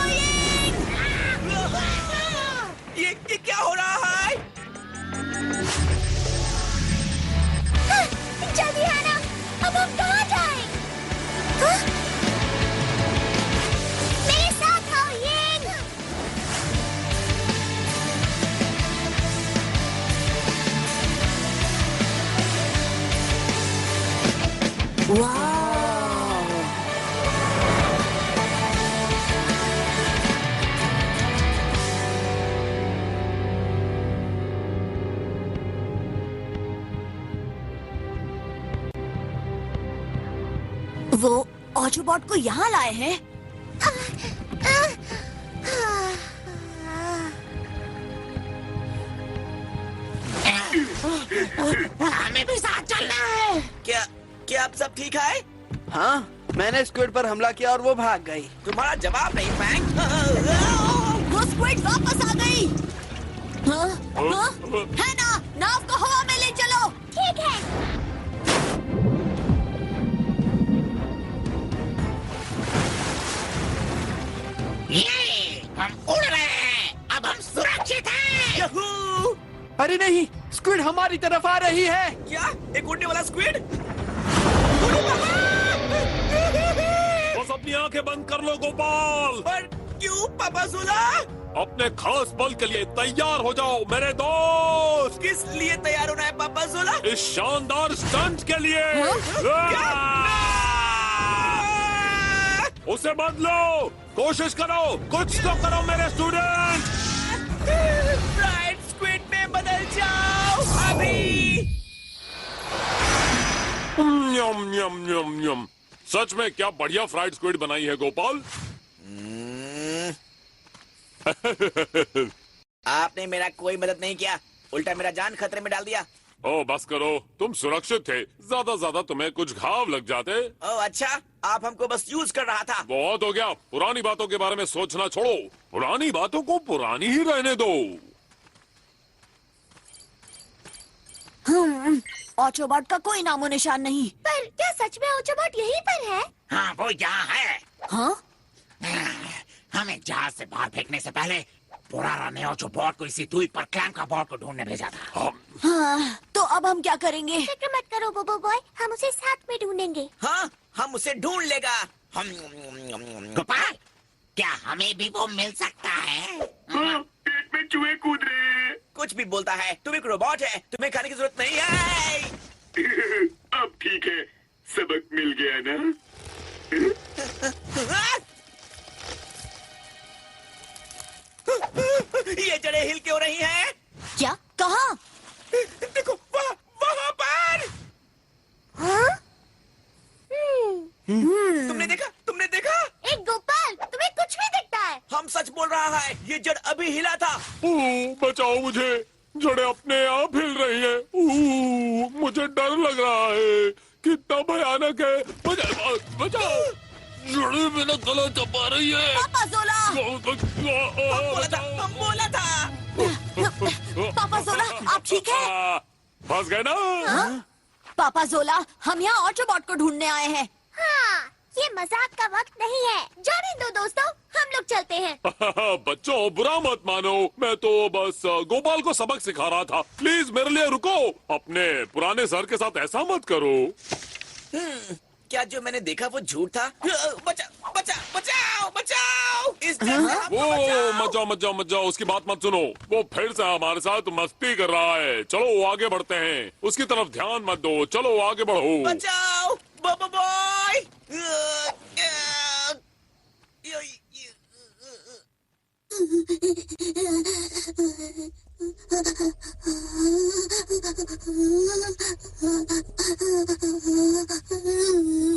ये क्या हो रहा है? जल्दी आना, अब हम कहाँ जाएं? हाँ? मेरे साथ आओ यंग। वो ऑटोबॉट को यहाँ लाए हैं? हमें भी साथ चलना है। क्या आप सब ठीक है? हाँ, मैंने स्क्विड पर हमला किया और वो भाग गई। तुम्हारा जवाब नहीं, फ्रैंक। वो स्क्विड वापस आ गई। हाँ? हाँ? है ना? नाव को हवा में ले चलो। ठीक है। ये हम उड़ रहे हैं, अब हम सुरक्षित हैं। अरे नहीं, स्क्विड हमारी तरफ आ रही है। क्या? एक उड़ने वाला स्क्विड? बस अपनी आंखें बंद कर लो गोपाल। पर क्यों पापा जोला? अपने खास बल के लिए तैयार हो जाओ मेरे दोस्त। किस लिए तैयार होना है पापा जोला? इस शानदार स्टंट के लिए। उसे बदलो, कोशिश करो, कुछ तो करो मेरे स्टूडेंट। ब्राइट स्क्विड में बदल जाओ अभी। यम यम सच में क्या बढ़िया फ्राइड स्क्विड बनाई है गोपाल। आपने मेरा कोई मदद नहीं किया, उल्टा मेरा जान खतरे में डाल दिया। ओ बस करो, तुम सुरक्षित थे, ज्यादा तुम्हें कुछ घाव लग जाते। ओ अच्छा, आप हमको बस यूज कर रहा था। बहुत हो गया, पुरानी बातों के बारे में सोचना छोड़ो, पुरानी बातों को पुरानी ही रहने दो। ऑटोबॉट का कोई नामो निशान नहीं। पर क्या सच में ऑटोबॉट यहीं पर है? हाँ वो यहाँ है। हाँ? हमें जहाज से बाहर फेंकने से पहले पुराना ने ऑटोबॉट को इसी द्वीप पर क्लैम का बॉट को ढूंढने भेजा था। हाँ, तो अब हम क्या करेंगे? फिक्र मत करो बोबो बॉय, हम उसे साथ में ढूंढेंगे। हाँ, हम उसे ढूंढ लेगा। हम गोपाल, क्या हमें भी वो मिल सकता है? पेट में चूहे कूद रहे हैं। कुछ भी बोलता है, तुम एक रोबोट है, तुम्हें खाने की जरूरत नहीं है। अब ठीक है, सबक मिल गया ना? ये जड़ें हिल क्यों रही हैं? क्या? कहाँ? देखो, वहाँ पर। हाँ? तुमने देखा? एक गोपाल, तुम्हें कुछ भी दिखता है? हम सच बोल रहा है, ये जड़ अभी हिला था। बचाओ मुझे, जड़ें अपने आप हिल रही हैं। मुझे डर लग रहा है, कितना भयानक है। बचाओ, जड़ें मेरा गला दबा रही है। पापा जोला! हम बोला था। पापा जोला, आप ठीक हैं? फंस गए ना? हाँ? पापा जोला, हम यहाँ ऑटोबॉट को ढूंढने आए हैं। हाँ, ये मजाक का वक्त नहीं है। जाने दो दोस्तों, हम लोग चलते हैं। बच्चों बुरा मत मानो, मैं तो बस गोपाल को सबक सिखा रहा था। प्लीज मेरे लिए रुको, अपने पुराने सर के साथ ऐसा मत करो। क्या जो मैंने देखा वो झूठ था? बचाओ! मत जाओ, उसकी बात मत सुनो। वो फिर से हमारे साथ मस्ती कर रहा है। चलो आगे बढ़ते हैं, उसकी तरफ ध्यान मत दो। चलो आगे बढ़ो। बचाओ बोबो बॉय!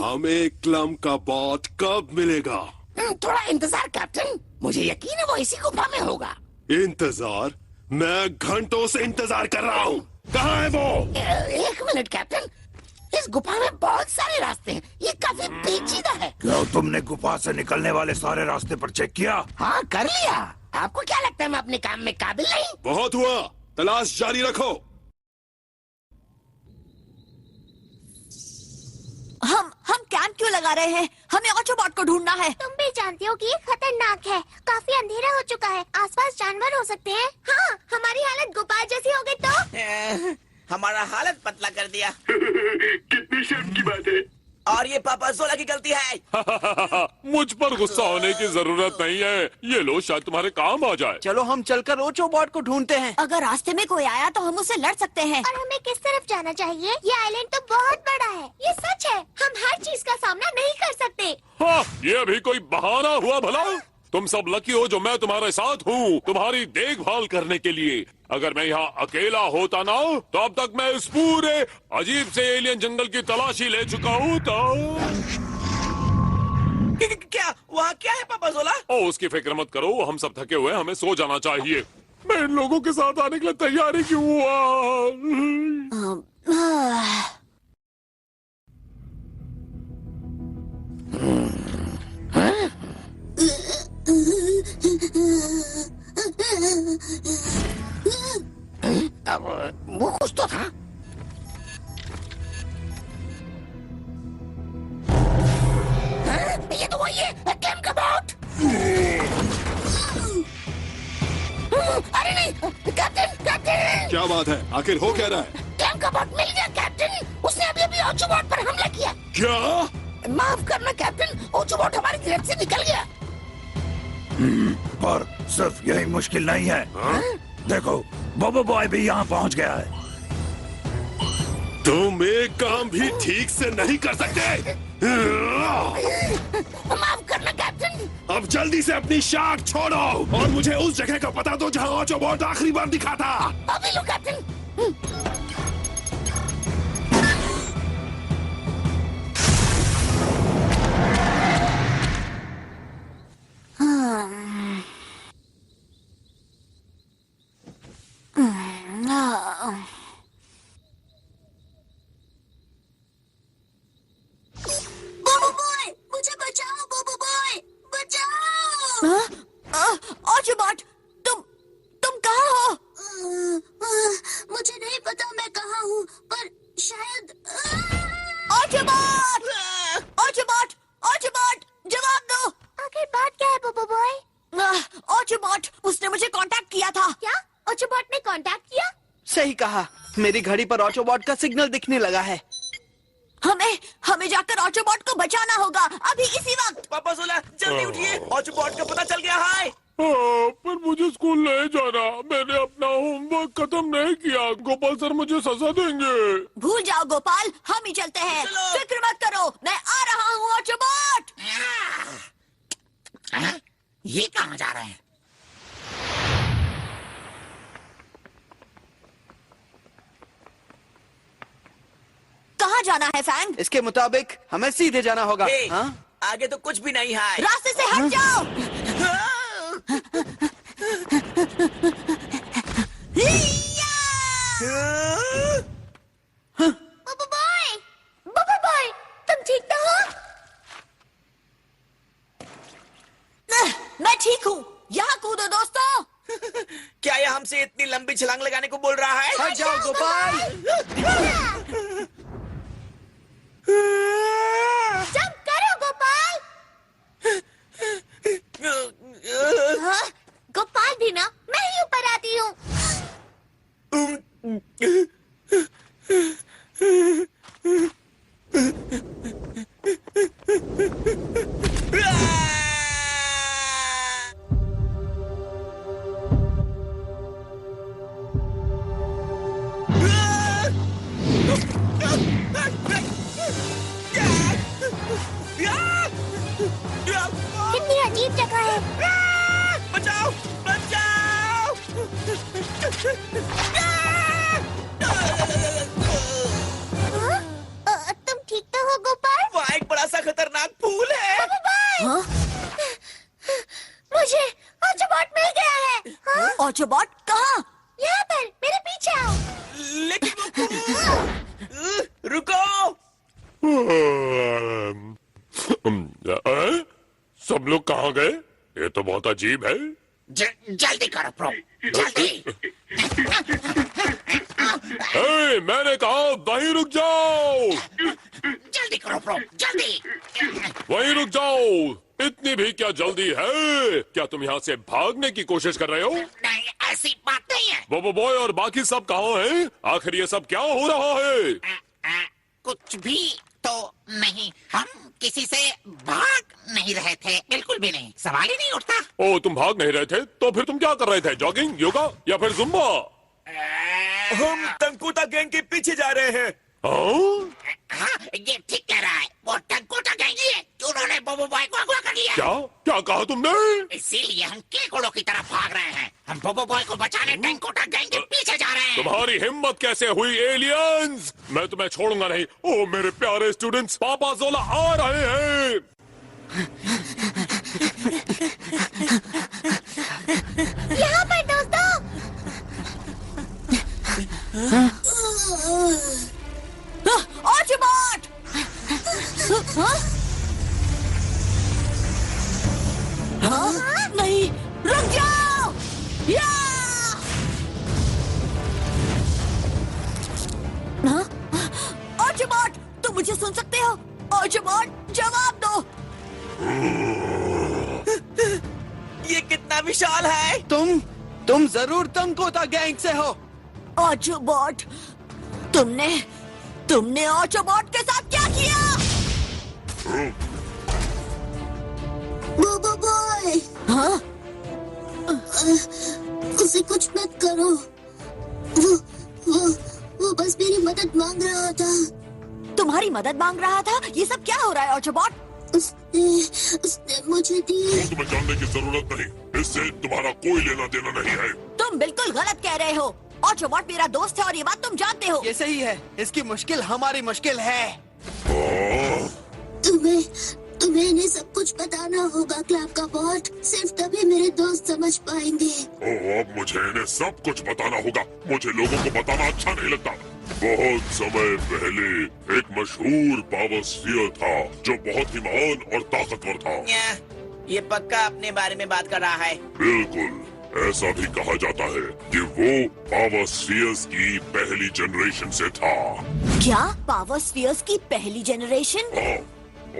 हमें क्लम का बॉट कब मिलेगा? थोड़ा इंतजार कैप्टन, मुझे यकीन है वो इसी गुफा में होगा। इंतजार? मैं घंटों से इंतजार कर रहा हूँ। कहाँ है वो? एक मिनट कैप्टन, इस गुफा में बहुत सारे रास्ते हैं, ये काफी पेचीदा है। क्या तुमने गुफा से निकलने वाले सारे रास्ते पर चेक किया? हाँ कर लिया। आपको क्या लगता है मैं अपने काम में काबिल नहीं? बहुत हुआ, तलाश जारी रखो। हम कैंप क्यों लगा रहे हैं? हमें ऑटोबॉट को ढूंढना है। तुम भी जानते हो कि ये खतरनाक है, काफी अंधेरा हो चुका है, आसपास जानवर हो सकते हैं। हाँ, हमारी हालत गोपाल जैसी हो गई तो? हमारा हालत पतला कर दिया। कितनी शर्म की बात है। और ये पापा जोला की गलती है। मुझ पर गुस्सा होने की जरूरत नहीं है, ये लो शायद तुम्हारे काम आ जाए। चलो हम चलकर ऑटोबॉट को ढूंढते हैं। अगर रास्ते में कोई आया तो हम उससे लड़ सकते हैं। और हमें किस तरफ जाना चाहिए? ये आइलैंड तो बहुत बड़ा है। ये सच है, हम हर चीज का सामना नहीं कर सकते। हाँ, ये भी कोई बहाना हुआ भला? तुम सब लकी हो जो मैं तुम्हारे साथ हूँ, तुम्हारी देखभाल करने के लिए। अगर मैं यहाँ अकेला होता ना, तो अब तक मैं इस पूरे अजीब से एलियन जंगल की तलाशी ले चुका हूँ। तो क्या वहाँ क्या है पापा जोला? ओ उसकी फिक्र मत करो, हम सब थके हुए, हमें सो जाना चाहिए। मैं इन लोगों के साथ आने के लिए तैयारी क्यों हुआ? वो कुछ तो था। ये तो वही है, क्लैम का बॉट। अरे नहीं कैप्टन! क्या बात है? आखिर हो क्या रहा है? क्लैम का बॉट मिल गया कैप्टन, उसने अभी ऑटोबॉट पर हमला किया। क्या? माफ करना कैप्टन, ऑटोबॉट हमारी ग्रिप से निकल गया। पर सिर्फ यही मुश्किल नहीं है। देखो बोबो बॉय भी यहाँ पहुँच गया है। तुम एक काम भी ठीक से नहीं कर सकते। माफ करना कैप्टन। अब जल्दी से अपनी शाख छोड़ो और मुझे उस जगह का पता दो जहाँ ऑटोबॉट आखिरी बार दिखा था। अभी लो कैप्टन। बोबो बॉय, मुझे बचाओ बोबो बॉय, बचाओ। ऑटोबॉट, तुम कहाँ हो? मुझे नहीं पता मैं कहाँ हूँ, पर शायद ऑटोबॉट! ऑटोबॉट! ऑटोबॉट! जवाब दो! आखिर बात क्या है बोबो बॉय? ऑटोबॉट, उसने मुझे कांटेक्ट किया था। क्या ऑटोबॉट ने कांटेक्ट किया? सही कहा, मेरी घड़ी पर ऑटोबॉट का सिग्नल दिखने लगा है। हमें जाकर ऑटोबॉट को बचाना होगा, अभी इसी वक्त। पापा सोला, जल्दी उठिए, ऑटोबॉट का पता चल गया है। पर मुझे स्कूल नहीं जाना, मैंने अपना होमवर्क खत्म नहीं किया। गोपाल सर मुझे सजा देंगे। भूल जाओ गोपाल, हम ही चलते हैं। फिक्र मत करो, मैं आ रहा हूँ ऑटोबॉट। ये कहाँ जा रहे हैं? कहाँ जाना है फैंग? इसके मुताबिक हमें सीधे जाना होगा। हाँ? आगे तो कुछ भी नहीं है। रास्ते से हट जाओ। बोबो बॉय, तुम ठीक तो हो? मैं ठीक हूँ, यहाँ कूदो दोस्तों। क्या ये हमसे इतनी लंबी छलांग लगाने को बोल रहा है? हट जाओ गोपाल। जंप करो गोपाल। हाँ, गोपाल भी ना, मैं ही ऊपर आती हूँ। कितनी अजीब जगह है। बचाओ, बचाओ! तुम ठीक तो हो गोपाल? वहाँ एक बड़ा सा खतरनाक फूल है। हाँ? मुझे ऑटोबॉट मिल गया है। हाँ? ऑटोबॉट कहाँ? यहाँ पर, मेरे पीछे आओ। लेकिन रुको। सब लोग कहाँ गए? ये तो बहुत अजीब है। जल्दी करो प्रो, जल्दी। मैंने कहा वहीं रुक जाओ। जल्दी करो प्रो, जल्दी। वहीं रुक जाओ। इतनी भी क्या जल्दी है? क्या तुम यहाँ से भागने की कोशिश कर रहे हो? नहीं, ऐसी बात नहीं है। बोबो बॉय और बाकी सब कहाँ हैं? आखिर ये सब क्या हो रहा है? कुछ भी तो नहीं, हम किसी से भाग नहीं रहे थे, बिल्कुल भी नहीं, सवाल ही नहीं उठता। ओ, तुम भाग नहीं रहे थे? तो फिर तुम क्या कर रहे थे? जॉगिंग, योगा या फिर जुम्बा? हम टंकुटा गैंग के पीछे जा रहे हैं। हाँ, ये ठीक कह रहा है। वो टंकुटा गैंग ही है, उन्होंने बोबो बॉय को अगवा कर लिया। क्या कहा तुमने? इसीलिए हम केकड़ों की तरफ भाग रहे हैं। हम बोबो बॉय को बचाने टंकुटा गैंग के पीछे जा रहे हैं। तुम्हारी हिम्मत कैसे हुई एलियंस? मैं तुम्हें छोड़ूंगा नहीं। ओ मेरे प्यारे स्टूडेंट्स, पापा जोला आ रहे हैं। यहाँ पर दोस्तों। ऑटोबॉट! हाँ? नहीं, रुक जाओ! या! हाँ? ऑटोबॉट, तुम मुझे सुन सकते हो? ऑटोबॉट, जवाब दो! ये कितना विशाल है। तुम जरूर टंकुटा गैंग से हो। ऑटोबॉट, तुमने ऑटोबॉट के साथ क्या किया? बोबो बॉय। हाँ? उसे कुछ मत करो। वो बस मेरी मदद मांग रहा था। तुम्हारी मदद मांग रहा था? ये सब क्या हो रहा है ऑटोबॉट? उसने मुझे दी। तुम्हें जानने की जरूरत नहीं, इससे तुम्हारा कोई लेना देना नहीं है। तुम बिल्कुल गलत कह रहे हो। ऑटोबॉट मेरा दोस्त है और ये बात तुम जानते हो। ये सही है, इसकी मुश्किल हमारी मुश्किल है। तुम्हें इन्हें सब कुछ बताना होगा क्लैम का बॉट। सिर्फ तभी मेरे दोस्त समझ पाएंगे। ओह, अब मुझे इन्हें सब कुछ बताना होगा। मुझे लोगों को बताना अच्छा नहीं लगता। बहुत समय पहले एक मशहूर पावर स्फीयर था जो बहुत ही महान और ताकतवर था। ये पक्का अपने बारे में बात कर रहा है। बिल्कुल, ऐसा भी कहा जाता है कि वो पावर स्फीयर्स की पहली जनरेशन से था। क्या पावर स्फीयर्स की पहली जनरेशन? हाँ,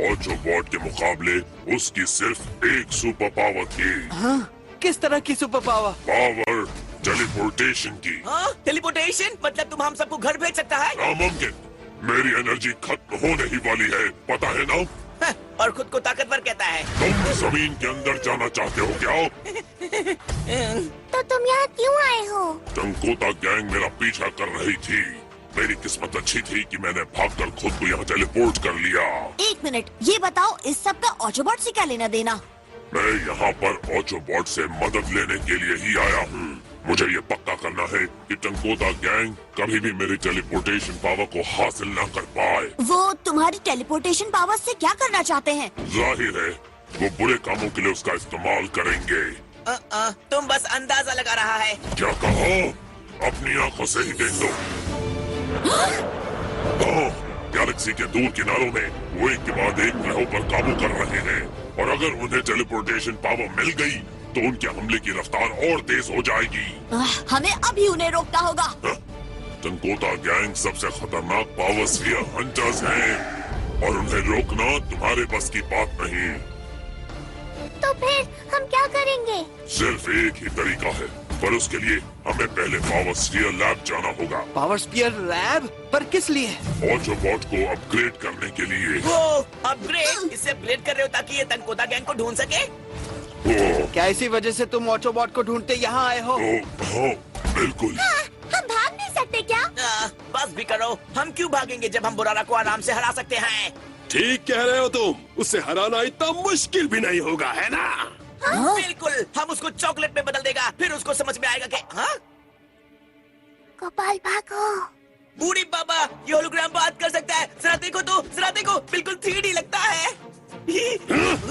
ऑटोबॉट के मुकाबले उसकी सिर्फ एक सुपर पावर थी। हाँ? किस तरह की सुपर पावर? पावर टेलीपोर्टेशन की। हाँ? टेलीपोर्टेशन मतलब तुम हम सबको घर भेज सकता है? नामुमकिन। मेरी एनर्जी खत्म होने ही वाली है, पता है ना? हाँ, और खुद को ताकतवर कहता है। तुम जमीन के अंदर जाना चाहते हो क्या? तो तुम यहाँ क्यों आए हो? टंकोता गैंग मेरा पीछा कर रही थी। मेरी किस्मत अच्छी थी कि मैंने भागकर खुद को यहाँ टेलीपोर्ट कर लिया। एक मिनट, ये बताओ इस सब का ऑटोबॉट से क्या लेना देना? मैं यहाँ पर ऑटोबॉट से मदद लेने के लिए ही आया हूँ। मुझे ये पक्का करना है कि टंकोता गैंग कभी भी मेरी टेलीपोर्टेशन पावर को हासिल न कर पाए। वो तुम्हारी टेलीपोर्टेशन पावर से क्या करना चाहते हैं? जाहिर है वो बुरे कामों के लिए उसका इस्तेमाल करेंगे। तुम बस अंदाजा लगा रहा है। क्या कहा? अपनी आंखों से ही देख लो। गैलेक्सी के दूर किनारों में वो एक के बाद एक ग्रहों पर काबू कर रहे हैं और अगर उन्हें टेलीपोर्टेशन पावर मिल गई तो उनके हमले की रफ्तार और तेज हो जाएगी। हमें अभी उन्हें रोकना होगा। टंकोता गैंग सबसे खतरनाक पावर स्फीयर हंटर्स हैं और उन्हें रोकना तुम्हारे बस की बात नहीं। तो फिर हम क्या करेंगे? सिर्फ एक ही तरीका है, पर उसके लिए हमें पहले पावर स्फीयर लैब जाना होगा। Power sphere lab? पर किस लिए? ऑटोबॉट को अपग्रेड करने के लिए। वो अपग्रेड? इससे अपग्रेड कर रहे हो ताकि ये टंकोता गैंग को ढूंढ सके? क्या इसी वजह से तुम ऑटोबॉट को ढूंढते यहाँ आए हो? बिल्कुल। हम भाग नहीं सकते क्या? बस भी करो, हम क्यों भागेंगे जब हम बुरारा को आराम से हरा सकते हैं। ठीक कह रहे हो तुम। उसे हराना इतना मुश्किल भी नहीं होगा, है ना? हाँ? बिल्कुल, हम उसको चॉकलेट में बदल देगा, फिर उसको समझ में आएगा कि हाँ? गोपाल भागो। बूढ़ी बाबा, ये होलोग्राम बात कर सकता है। जरा देखो तो, जरा देखो, बिल्कुल 3D लगता है।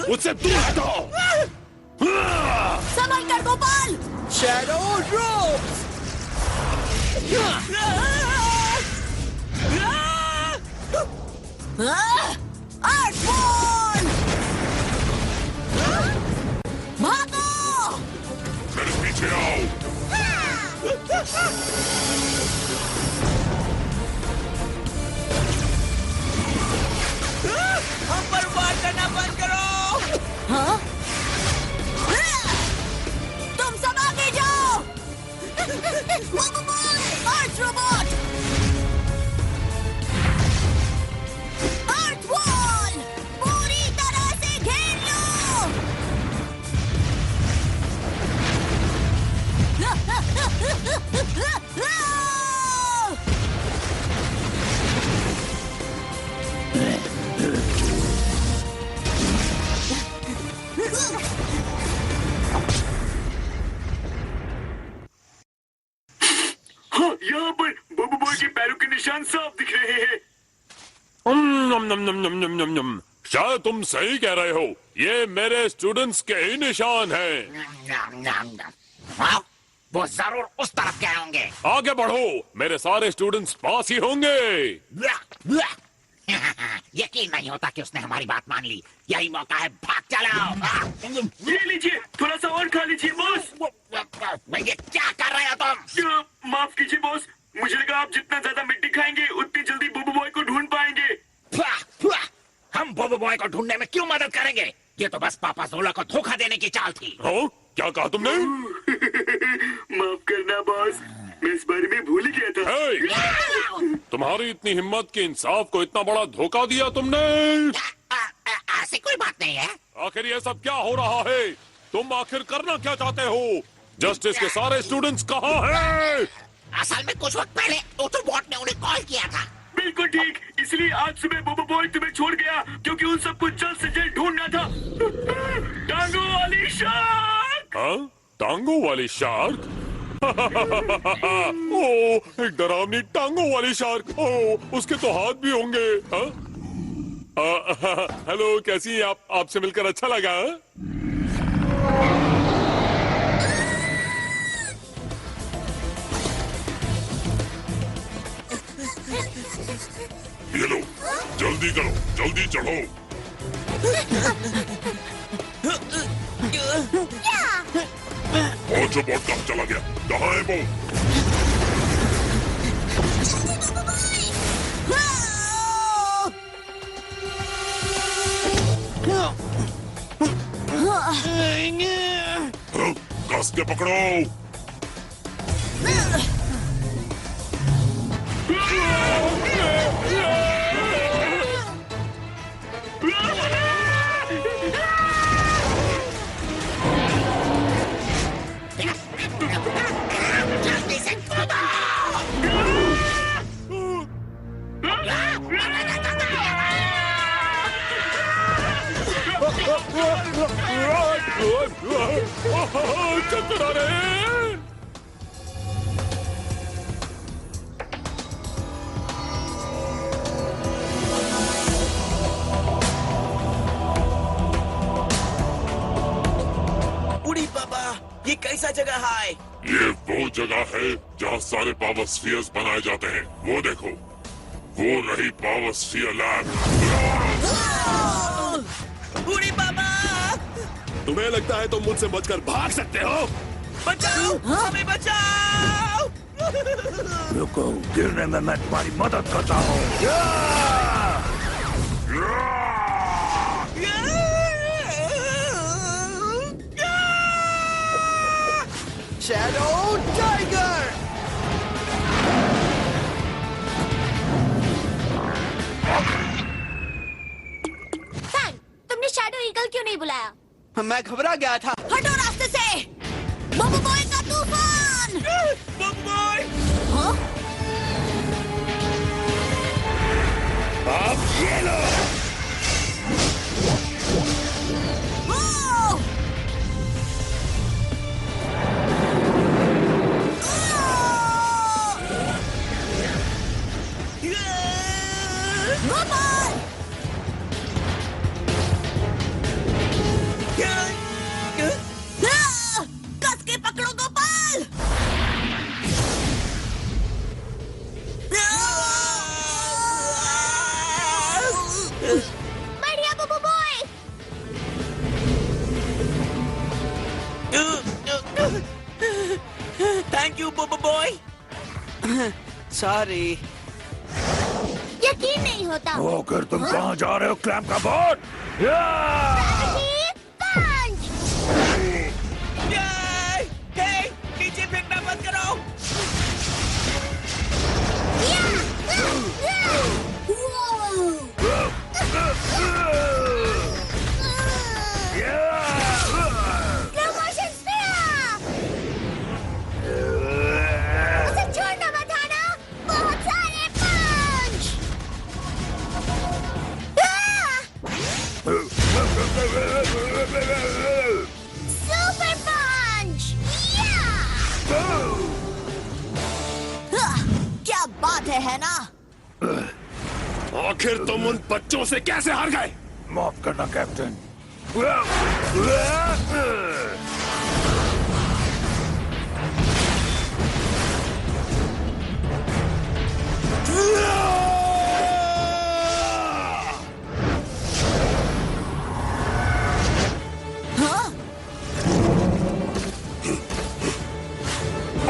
उससे दूर हटो। संभल कर गोपाल। Shadow drops. अर्थबॉल! भागो! मेरे पीछे आओ। हम पर वार करना बंद करो। हाँ? तुम सब आगे जाओ। अर्थ रोबोट! अर्थ वॉल! पूरी तरह से घेर लो। हाँ, यहाँ पर बोबो बॉय के पैरों के निशान साफ दिख रहे हैं। नम नम नम नम नम नम नम। शायद तुम सही कह रहे हो, ये मेरे स्टूडेंट्स के ही निशान हैं। वो जरूर उस तरफ गए होंगे। आगे बढ़ो, मेरे सारे स्टूडेंट्स पास ही होंगे। यकीन नहीं होता कि उसने हमारी बात मान ली। यही मौका है, भाग चलाओ। ये लीजिए, थोड़ा सा और खा लीजिए बॉस। ये क्या कर रहे हो तुम? माफ कीजिए बॉस, मुझे लगा आप जितना ज्यादा मिट्टी खाएंगे उतनी जल्दी बोबो बॉय को ढूंढ पाएंगे। हम बोबो बॉय को ढूंढने में क्यों मदद करेंगे? ये तो बस पापा जोला को धोखा देने की चाल थी। हाँ? क्या कहा तुमने? माफ करना बॉस, मैं इस बारे में भूल ही गया था। तुम्हारी इतनी हिम्मत कि इंसाफ को इतना बड़ा धोखा दिया तुमने? ऐसी कोई बात नहीं है। आखिर ये सब क्या हो रहा है? तुम आखिर करना क्या चाहते हो? जस्टिस के सारे स्टूडेंट्स कहाँ हैं? असल में कुछ वक्त पहले ऑटोबॉट ने उन्हें कॉल किया था। बिल्कुल ठीक, इसलिए आज सुबह बोबो बॉय तुम्हें छोड़ गया क्योंकि उन सबको जल्द से जल्द ढूंढना था। टांगों वाली शार्क। हाँ? टांगों वाली शार्क? ओह, एक डरावनी टांगों वाली शार्क। ओह, उसके तो हाथ भी होंगे। हाँ? हेलो, कैसी हैं आप? आपसे मिलकर अच्छा लगा। ये लो, जल्दी करो, जल्दी चढ़ो। ऑटोबॉट कब चला गया? कहाँ है वो? कस के पकड़ो। जल्दी से कूदो। चक्कर आ रहे हैं। उड़ी बाबा, ये कैसा जगह है? ये वो जगह है जहाँ सारे पावर स्फीयर्स बनाए जाते हैं। वो देखो, वो रही पावर स्फीयर लैब। उड़ी बाबा, तुम्हें लगता है तुम मुझसे बचकर भाग सकते हो? बचाओ, हमें बचाओ। रुको, गिरने में मैं तुम्हारी मदद करता हूँ। Shadow tiger. तुमने शैडो ईगल क्यों नहीं बुलाया? मैं घबरा गया था। हटो रास्ते से। बॉबो बॉय का तूफान। BoBoiBoy. हाँ? अब ये लो। कस के पकड़ो गोपाल। बढ़िया BoBoiBoy. Thank you BoBoiBoy. Sorry. यकीन नहीं होता। फिर तुम कहाँ जा रहे हो, क्लैम्प का बॉट? नीचे फेंकना बंद करो। उसे छोड़ना मत आना। बहुत सारे पंच। सुपर पंच। क्या बात है ना? आखिर तुम उन बच्चों से कैसे हार गए? माफ करना कैप्टन।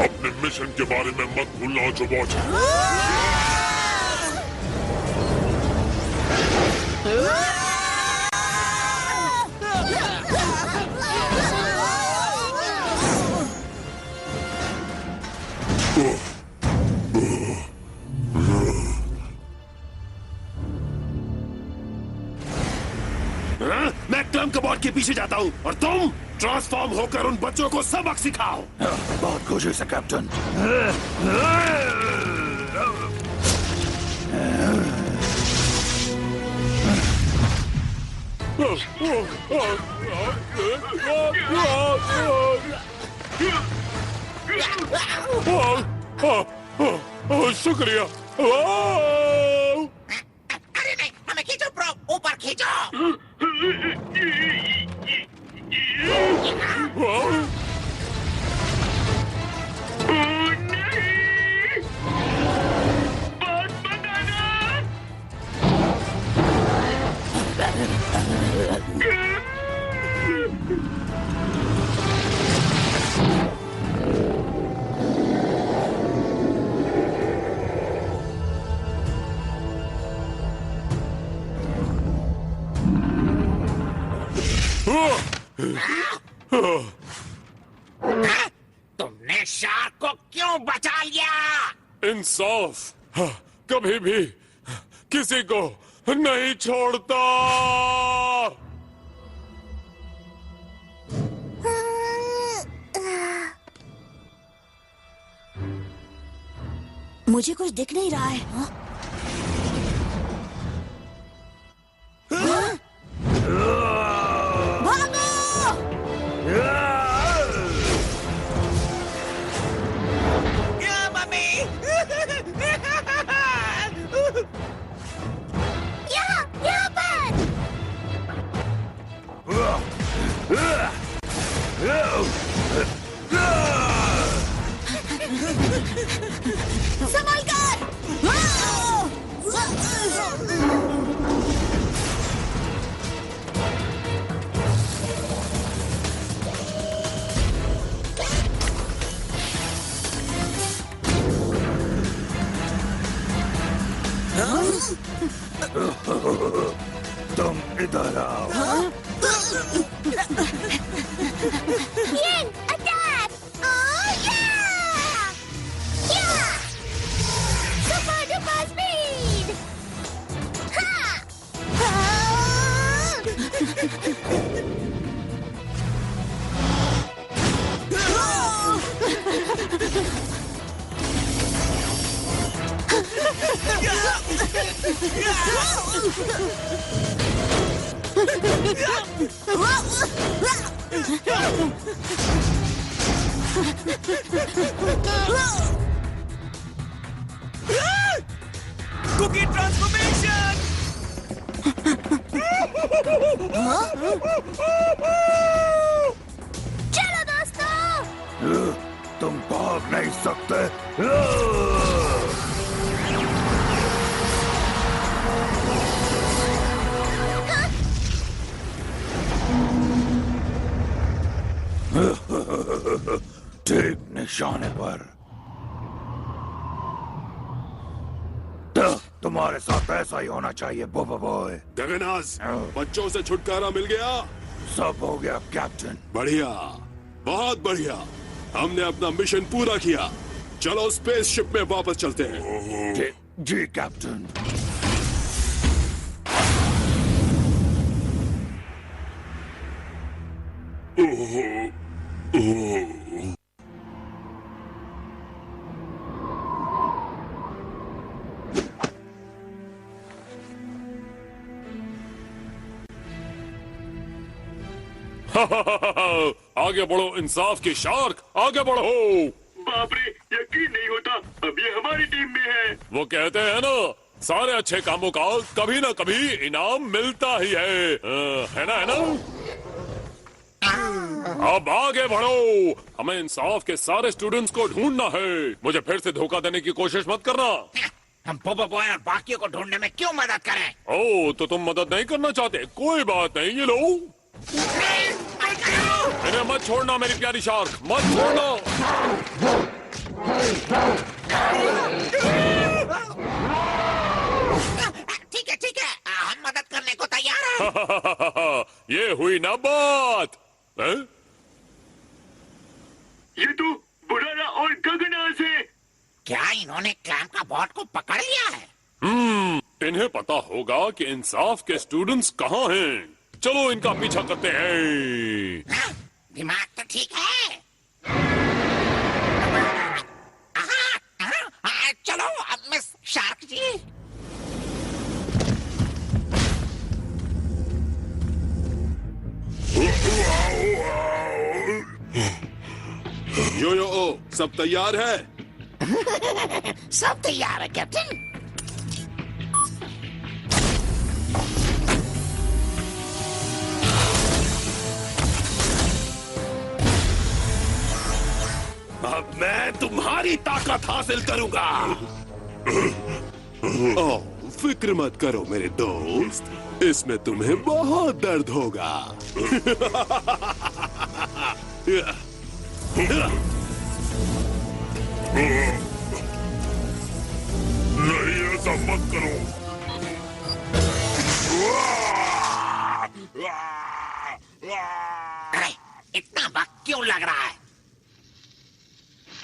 अपने मिशन के बारे में मत भूलना ऑटोबॉट। मैं क्लैम्प कबॉट के पीछे जाता हूँ और तुम ट्रांसफॉर्म होकर उन बच्चों को सबक सिखाओ। बहुत खुशी से कैप्टन। शुक्रिया। अरे नहीं, हमें खींचो ब्रो। ऊपर खींचो। तुमने शार्क को क्यों बचा लिया? इंसाफ कभी भी किसी को नहीं छोड़ता। मुझे कुछ दिख नहीं रहा है। हाँ? भागो! मम्मी! यहाँ पर! संभल कर! तुम इधर आओ। Ying, attack! Oh yeah! Yeah! Super duper speed! Ha! Cookie transformation! चलो दोस्तों! तुम भाग नहीं सकते। ठीक निशाने पर। तुम्हारे साथ ऐसा ही होना चाहिए बोबो बॉय। गगनाज, बच्चों से छुटकारा मिल गया? सब हो गया कैप्टन। बढ़िया, बहुत बढ़िया। हमने अपना मिशन पूरा किया। चलो स्पेसशिप में वापस चलते हैं। जी कैप्टन। आगे बढ़ो इंसाफ की शार्क, आगे बढ़ो। बाप रे, यकीन नहीं होता, अब ये हमारी टीम में है। वो कहते हैं ना, सारे अच्छे कामों का कभी ना कभी इनाम मिलता ही है ना? अब आगे बढ़ो। हमें इंसाफ के सारे स्टूडेंट्स को ढूंढना है। मुझे फिर से धोखा देने की कोशिश मत करना। हम बोबो बॉय और बाकियों को ढूंढने में क्यों मदद करें? ओह, तो तुम मदद नहीं करना चाहते? कोई बात नहीं, ये लो। इन्हें मत छोड़ना मेरी प्यारी शार्क, मत छोड़ना। ठीक है, हम मदद करने को तैयार हैं। ये हुई ना बात। ये तो बुरारा और गगनाज है। क्या इन्होंने क्लैम का बॉट को पकड़ लिया है? इन्हें पता होगा कि इंसाफ के स्टूडेंट्स कहाँ हैं। चलो इनका पीछा करते हैं। दिमाग तो ठीक है। चलो अब मिस शार्क जी। यो ओ, सब तैयार है? सब तैयार है कैप्टन। अब मैं तुम्हारी ताकत हासिल करूंगा। ओह, फिक्र मत करो मेरे दोस्त, इसमें तुम्हें बहुत दर्द होगा। नहीं, ऐसा मत करो। अरे इतना वक्त क्यों लग रहा है?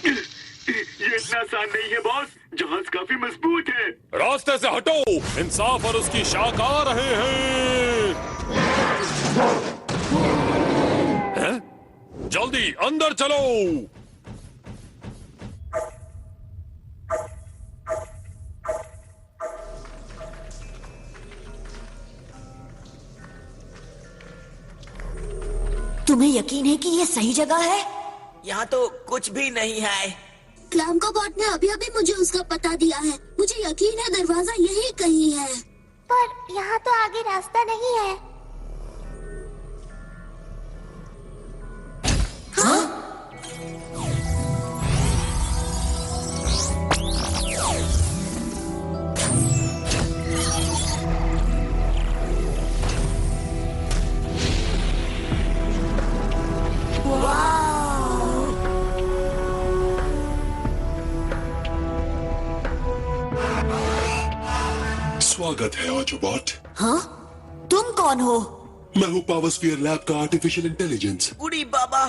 ये इतना आसान नहीं है बॉस, जहाज काफी मजबूत है। रास्ते से हटो, इंसाफ और उसकी शाख आ रहे हैं। हैं? जल्दी अंदर चलो। तुम्हें यकीन है कि ये सही जगह है? यहाँ तो कुछ भी नहीं है। क्लैम का बॉट ने अभी अभी मुझे उसका पता दिया है। मुझे यकीन है दरवाजा यही कहीं है। पर यहाँ तो आगे रास्ता नहीं है। हाँ? स्वागत है ऑटोबॉट। हाँ? तुम कौन हो? मैं हूँ पावरस्फीयर लैब का आर्टिफिशियल इंटेलिजेंस। उड़ी बाबा,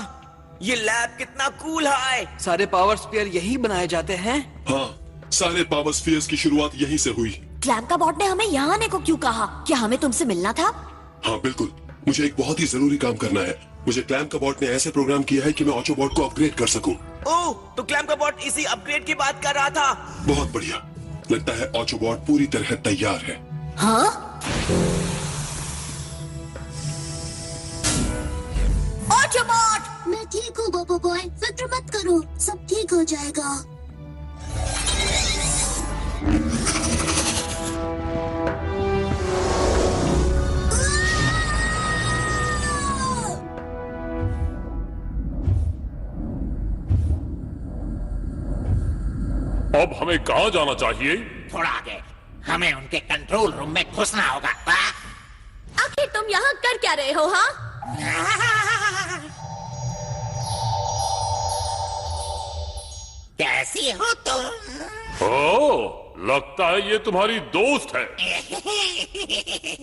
ये लैब कितना कूल है। सारे पावर स्पीयर यही बनाए जाते हैं? हाँ, सारे पावरस्फीयर्स की शुरुआत यहीं से हुई। क्लैम का बॉट ने हमें यहाँ आने को क्यों कहा? क्या हमें तुमसे मिलना था? हाँ बिल्कुल, मुझे एक बहुत ही जरूरी काम करना है। मुझे क्लैम का बॉट ने ऐसे प्रोग्राम किया है कि मैं ऑटोबॉट को अपग्रेड कर सकूं। ओह, तो क्लैम का बॉट इसी अपग्रेड की बात कर रहा था। बहुत बढ़िया, लगता है ऑटोबॉट पूरी तरह तैयार है। हाँ? ऑटोबॉट! मैं ठीक हूँ बोबो बॉय, फिक्र मत करो, सब ठीक हो जाएगा। अब हमें कहाँ जाना चाहिए? थोड़ा आगे, हमें उनके कंट्रोल रूम में घुसना होगा। आखिर तुम यहाँ कर क्या रहे हो? हाँ? कैसी हो तुम? ओह, लगता है ये तुम्हारी दोस्त है।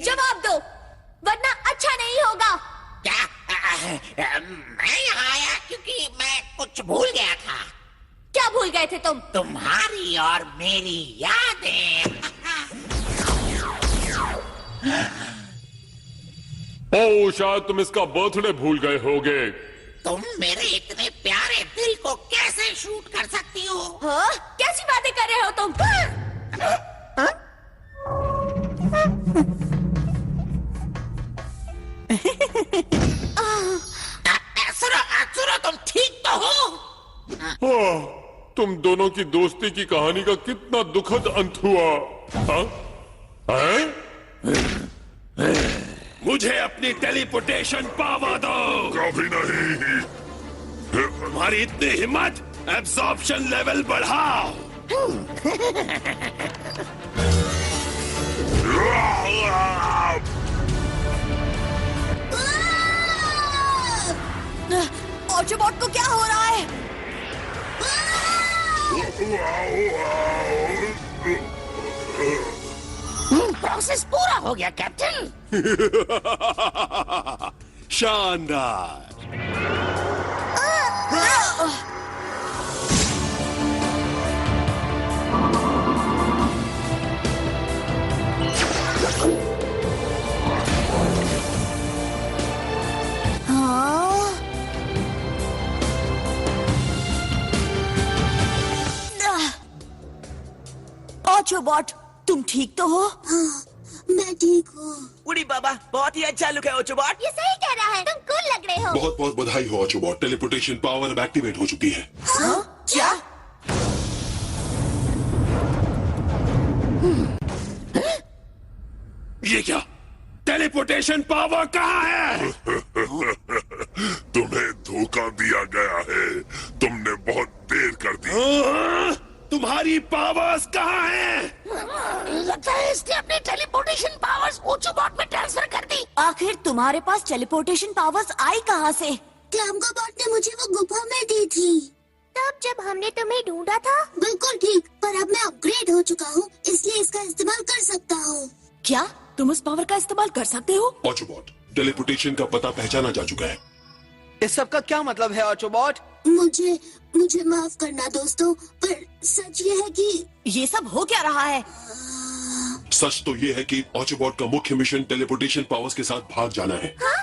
जवाब दो, वरना अच्छा नहीं होगा। क्या? मैं यहाँ आया क्योंकि मैं कुछ भूल गया था। क्या भूल गए थे तुम? तुम्हारी और मेरी यादें। ओह, शायद तुम इसका बर्थडे भूल गए होगे। तुम मेरे इतने प्यारे दिल को कैसे शूट कर सकती हो? हाँ? कैसी बातें कर रहे हो तुम? सुनो, तुम ठीक तो हो? तुम दोनों की दोस्ती की कहानी का कितना दुखद अंत हुआ। हाँ? मुझे अपनी टेलीपोर्टेशन पावर दो। कभी नहीं। तुम्हारी इतनी हिम्मत, एब्जॉर्प्शन लेवल बढ़ाओ। ऑटोबॉट को क्या हो रहा है? प्रोसेस पूरा हो गया कैप्टन। शानदार। ऑटोबॉट, तुम ठीक तो हो? हाँ, मैं ठीक हूँ। उड़ी बाबा, बहुत ही अच्छा लुक है ऑटोबॉट। ये सही कह रहा है, तुम कूल लग रहे हो। बहुत बहुत बधाई हो ऑटोबॉट, टेलीपोर्टेशन पावर अब एक्टिवेट हो चुकी है। हाँ? क्या? ये क्या? टेलीपोर्टेशन पावर कहाँ है? तुम्हें धोखा दिया गया है। तुमने बहुत कर दी। तुम्हारी पावर्स कहाँ हैं? लगता है इसने अपनी टेलीपोर्टेशन पावर्स ओचोबॉट में ट्रांसफर कर दी। आखिर तुम्हारे पास टेलीपोर्टेशन पावर्स आई कहाँ से? क्लैमकाबॉट ने मुझे वो गुफा में दी थी। तब जब हमने तुम्हें ढूंढा था। बिल्कुल ठीक, पर अब मैं अपग्रेड हो चुका हूँ, इसलिए इसका इस्तेमाल कर सकता हूँ। क्या तुम उस पावर का इस्तेमाल कर सकते हो? ऑचोबॉट, टेलीपोर्टेशन का पता पहचाना जा चुका है। इस सब का क्या मतलब है ऑचोबॉट? मुझे माफ करना दोस्तों, पर सच ये है कि ये सब हो क्या रहा है? सच तो ये है कि ऑचोबॉट का मुख्य मिशन टेलीपोर्टेशन पावर्स के साथ भाग जाना है। हाँ?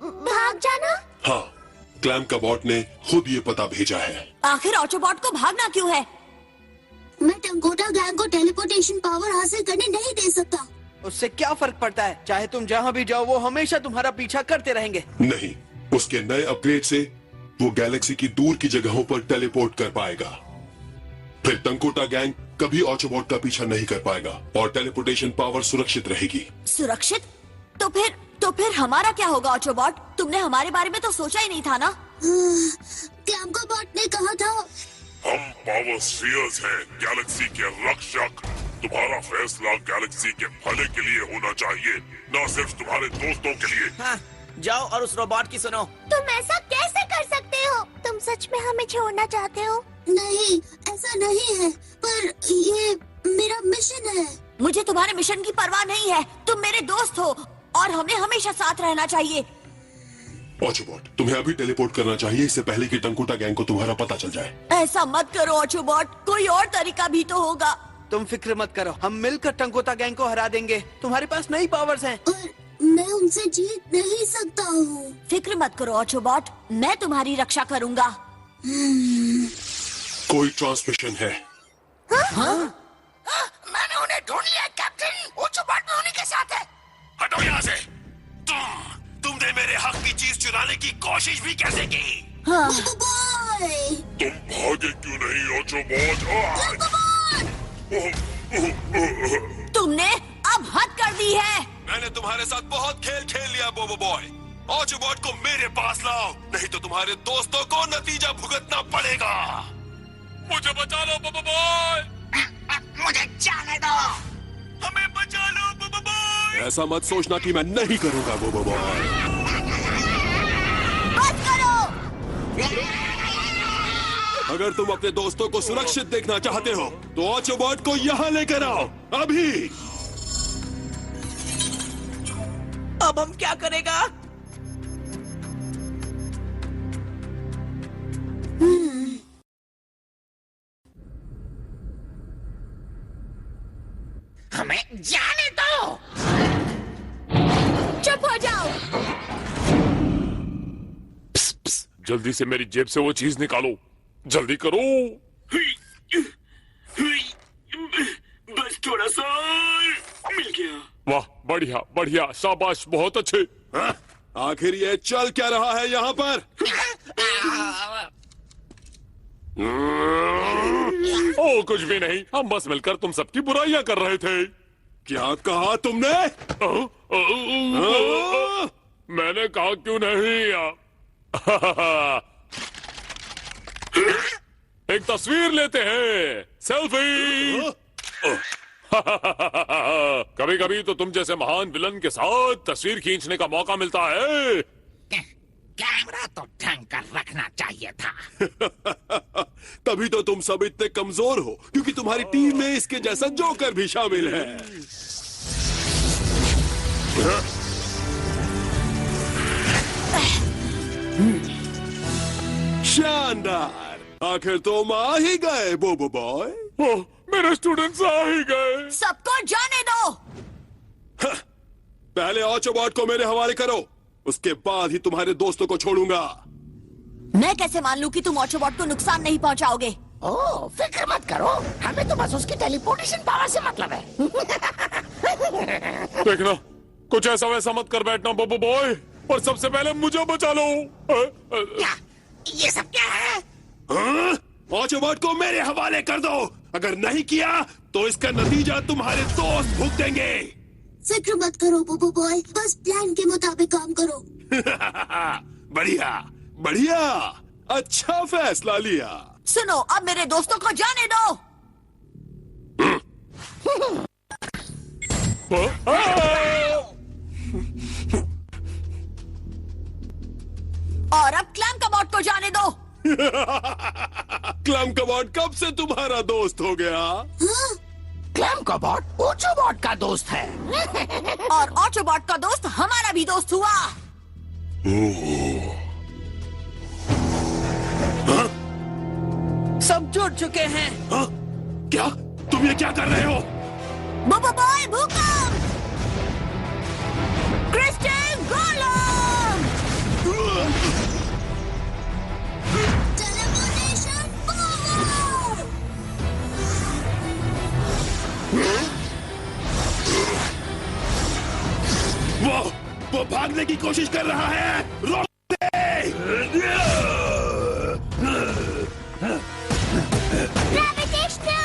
भाग जाना? हाँ, क्लैमकाबॉट ने खुद ये पता भेजा है। आखिर ऑचोबॉट को भागना क्यों है? मैं टंकोटा गैंग को टेलीपोर्टेशन पावर हासिल करने नहीं दे सकता। उससे क्या फर्क पड़ता है? चाहे तुम जहाँ भी जाओ वो हमेशा तुम्हारा पीछा करते रहेंगे। नहीं, उसके नए अपग्रेड से वो गैलेक्सी की दूर की जगहों पर टेलीपोर्ट कर पाएगा। फिर टंकोटा गैंग कभी ऑचोबॉट का पीछा नहीं कर पाएगा और टेलीपोर्टेशन पावर सुरक्षित रहेगी। सुरक्षित? तो फिर हमारा क्या होगा ऑचोबॉट? तुमने हमारे बारे में तो सोचा ही नहीं था ना? क्लैमकाबॉट ने कहा था हम पावर स्फीयर्स हैं, गैलेक्सी के रक्षक। तुम्हारा फैसला गैलेक्सी के भले के लिए होना चाहिए, न सिर्फ तुम्हारे दोस्तों के लिए। हाँ, जाओ और उस रोबोट की सुनो। तुम ऐसा कैसे कर सकते हो? तुम सच में हमें छोड़ना चाहते हो? नहीं, ऐसा नहीं है, पर ये मेरा मिशन है। मुझे तुम्हारे मिशन की परवाह नहीं है। तुम मेरे दोस्त हो और हमें हमेशा साथ रहना चाहिए। ऑचोबॉट, तुम्हें अभी टेलीपोर्ट करना चाहिए, इससे पहले कि टंकोटा गैंग को तुम्हारा पता चल जाए। ऐसा मत करो ऑचोबॉट, कोई और तरीका भी तो होगा। तुम फिक्र मत करो, हम मिलकर टंकोटा गैंग को हरा देंगे। तुम्हारे पास नई पावर्स हैं। मैं उनसे जीत नहीं सकता हूँ। फिक्र मत करो ऑचोबॉट, मैं तुम्हारी रक्षा करूँगा। कोई ट्रांसमिशन है? हाँ? मैंने उन्हें ढूंढ लिया कैप्टन। ओचोबॉट भी उन्हीं के साथ है। हटो यहाँ से। तुमने मेरे हक की चीज चुराने की कोशिश भी कैसे की? हाँ। तुम भागे क्यों नहीं ऑचोबॉट? तुमने अब हद कर दी है। मैंने तुम्हारे साथ बहुत खेल खेल लिया बोबो बॉय। ऑचोबॉट को मेरे पास लाओ, नहीं तो तुम्हारे दोस्तों को नतीजा भुगतना पड़ेगा। मुझे बचा लो बोबो बॉय। मुझे जाने दो। हमें बचा लो बोबो बॉय। ऐसा मत सोचना कि मैं नहीं करूंगा बोबो बॉय। बस करो। अगर तुम अपने दोस्तों को सुरक्षित देखना चाहते हो तो ऑचोबॉट को यहाँ लेकर आओ अभी। अब हम क्या करेगा? हमें जाने दो। चुप हो जाओ। जल्दी से मेरी जेब से वो चीज निकालो, जल्दी करो। बस थोड़ा सा मिल गया। वाह, बढ़िया बढ़िया, शाबाश, बहुत अच्छे। आखिर ये चल क्या रहा है यहाँ पर? ओ कुछ भी नहीं, हम बस मिलकर तुम सबकी बुराइयां कर रहे थे। क्या कहा तुमने? मैंने कहा क्यों नहीं। एक तस्वीर लेते हैं, सेल्फी। कभी कभी तो तुम जैसे महान विलन के साथ तस्वीर खींचने का मौका मिलता है। कैमरा तो ढंग कर रखना चाहिए था। तभी तो तुम सब इतने कमजोर हो, क्योंकि तुम्हारी टीम में इसके जैसा जोकर भी शामिल है। शानदार, आखिर तुम आ ही गए बोबो बॉय। मेरे स्टूडेंट्स आ ही गए। सबको जाने दो। पहले ऑचोबॉट को मेरे हवाले करो, उसके बाद ही तुम्हारे दोस्तों को छोड़ूंगा। मैं कैसे मान लूं कि तुम ऑचोबॉट को नुकसान नहीं पहुंचाओगे? ओह, फिक्र मत करो, हमें तो बस उसकी टेलीपोर्टेशन पावर से मतलब है। देखना, कुछ ऐसा वैसा मत कर बैठना बोबो बॉय, और सबसे पहले मुझे बचा लो। क्या? ये सब क्या है? ऑचोबॉट को मेरे हवाले कर दो, अगर नहीं किया तो इसका नतीजा तुम्हारे दोस्त भुगतेंगे। फिक्र मत करो बोबो बॉय, बस प्लान के मुताबिक काम करो। बढ़िया बढ़िया, अच्छा फैसला लिया। सुनो, अब मेरे दोस्तों को जाने दो। और अब क्लैम कबॉट को जाने दो। क्लैम कबॉट कब से तुम्हारा दोस्त हो गया? क्लैम कबॉट ओचोबॉट का दोस्त है। और ओचोबॉट का दोस्त हमारा भी दोस्त हुआ। सब जुड़ चुके हैं। हाँ? क्या? तुम ये क्या कर रहे हो? बोबो बॉय भूकंप! Crystal golem! Teleportation power! वो भागने की कोशिश कर रहा है। रोक दे! ग्रेविटेशनल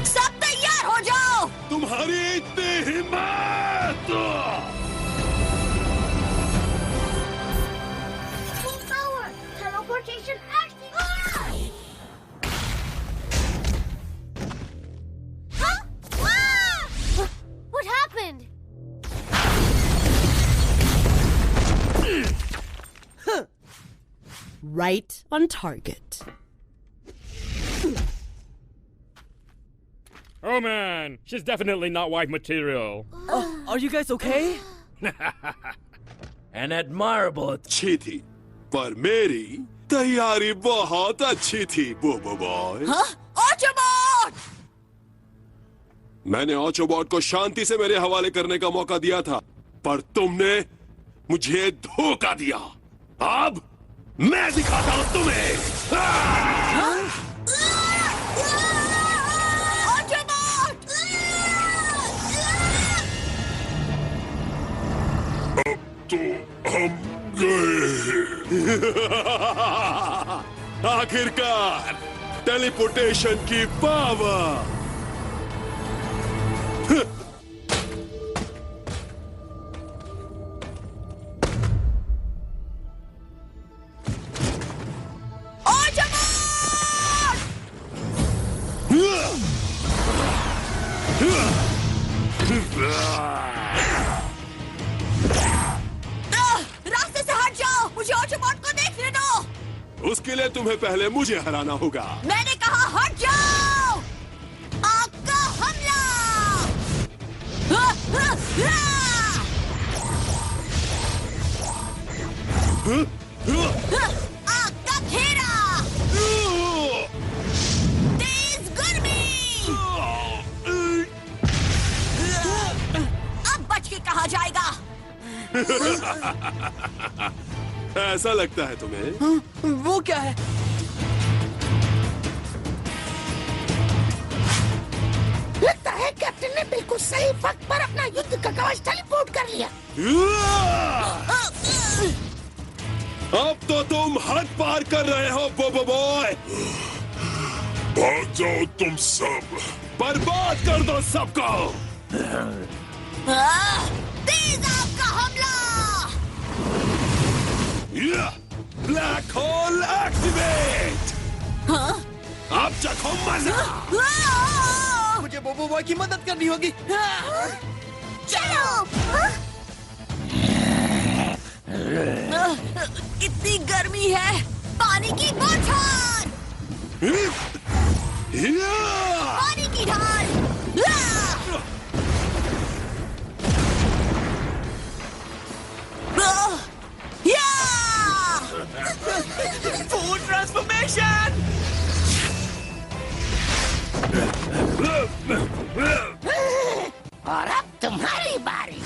सब तैयार हो जाओ। तुम्हारी इतनी हिम्मत! Teleportation active! Huh? Ah! What happened? Right on target. Oh man, she's definitely not wife material. Are you guys okay? An admirable अच्छी थी, पर मेरी तैयारी बहुत अच्छी थी, बोबो बॉय। ओचोबॉट! मैंने ओचोबॉट को शांति से मेरे हवाले करने का मौका दिया था, पर तुमने मुझे धोखा दिया। अब मैं दिखाता हूँ तुम्हें। अब तो हम गए। आखिरकार टेलीपोर्टेशन की पावर। रास्ते से हट जाओ, मुझे ओचोबॉट को देखने दो। उसके लिए तुम्हें पहले मुझे हराना होगा। मैंने कहा हट जाओ। आग का हमला! आग का घेरा! तेज गर्मी! अब बच के कहा जाएगा। ऐसा लगता है तुम्हें? वो क्या है? लगता है कैप्टन ने बिल्कुल सही वक्त पर अपना युद्ध का कवच टेलीपोर्ट कर लिया। अब तो तुम हद पार कर रहे हो, बोबो बॉय। भाग जाओ तुम सब, बर्बाद कर दो सबको। तेज आग का हमला! Black hole activate! अब चखो मजा! मुझे बोबो बॉय की मदद करनी होगी। चलो! इतनी गर्मी है, पानी की बौछार! पानी की ढाल! Food transformation! और अब तुम्हारी बारी।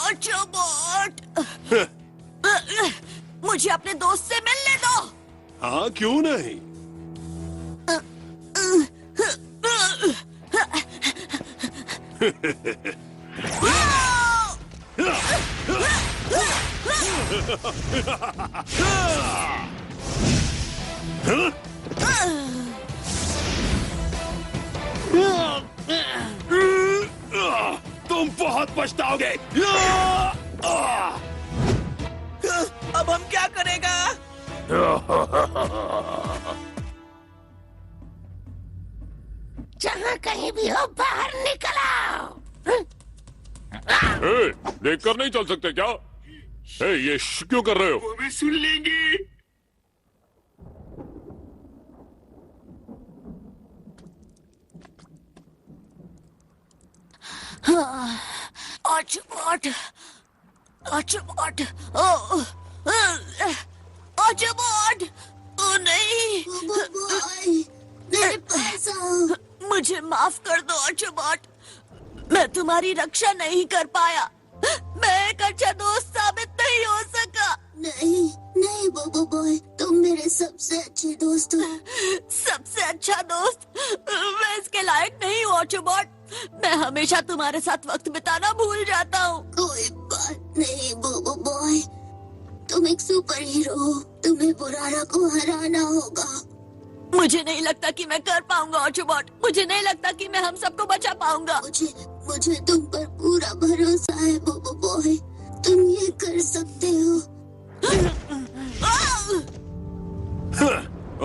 ओचोबॉट! दोस्त से मिलने दो। हाँ क्यों नहीं। तुम बहुत पछताओगे। अब हम क्या करेगा? जहाँ कहीं भी हो बाहर निकल आओ। देखकर नहीं चल सकते क्या? ये क्यों कर रहे हो? वो भी सुन लेंगे। ऑटोबॉट, ऑटोबॉट, ऑटोबॉट, ओ नहीं, मेरे पास आओ। मुझे माफ कर दो ऑटोबॉट, मैं तुम्हारी रक्षा नहीं कर पाया। मैं एक अच्छा दोस्त साबित नहीं हो सका। नहीं नहीं बोबो बॉय, तुम मेरे सबसे अच्छे दोस्त हो। सबसे अच्छा दोस्त? मैं इसके लायक नहीं हूँ ऑटोबॉट। मैं हमेशा तुम्हारे साथ वक्त बिताना भूल जाता हूँ। कोई बात नहीं बोबो बॉय, तुम एक सुपर हीरो हो, तुम्हें बुरारा को हराना होगा। मुझे नहीं लगता कि मैं कर पाऊंगा ऑटोबॉट। मुझे नहीं लगता कि मैं हम सबको बचा पाऊंगा। मुझे तुम पर पूरा भरोसा है बोबो बॉय, तुम ये कर सकते हो।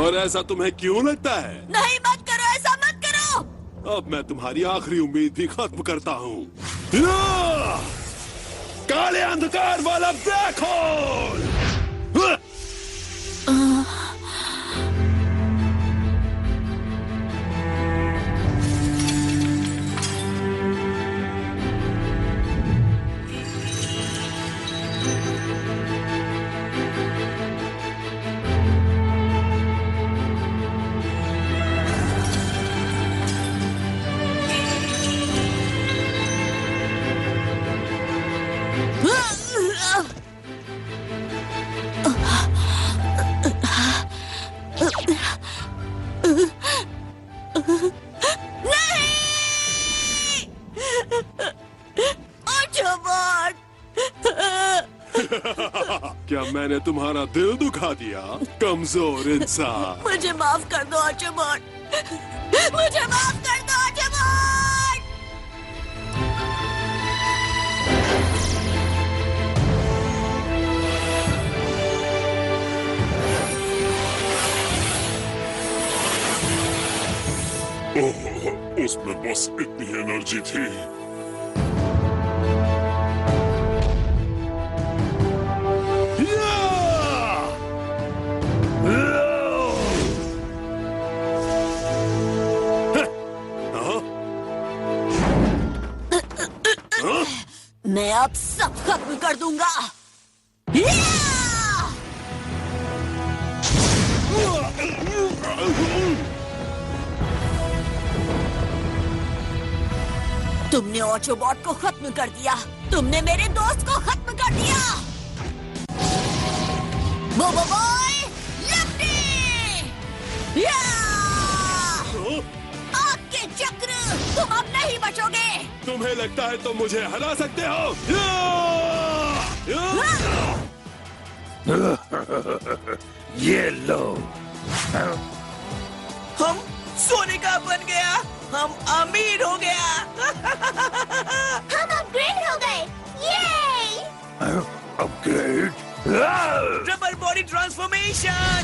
और ऐसा तुम्हें क्यों लगता है? नहीं, मत करो, ऐसा मत करो। अब मैं तुम्हारी आखिरी उम्मीद भी खत्म करता हूँ। काले अंधकार वाला ब्लैक होल। क्या मैंने तुम्हारा दिल दुखा दिया, कमजोर इंसान? मुझे माफ कर दो ऑटोबॉट, मुझे माफ कर दो ऑटोबॉट। उसमें बस इतनी एनर्जी थी। मैं अब सब खत्म कर दूंगा। तुमने ऑटोबॉट को खत्म कर दिया, तुमने मेरे दोस्त को खत्म कर दिया। बोबो बॉय, लेफ्टी! आग के चक्र, तुम अब नहीं बचोगे। तुम्हें लगता है तुम मुझे हरा सकते हो? ये लो। हम सोने का बन गया, हम अमीर हो गया। हम अपग्रेड हो गए। ये upgrade? Triple body transformation.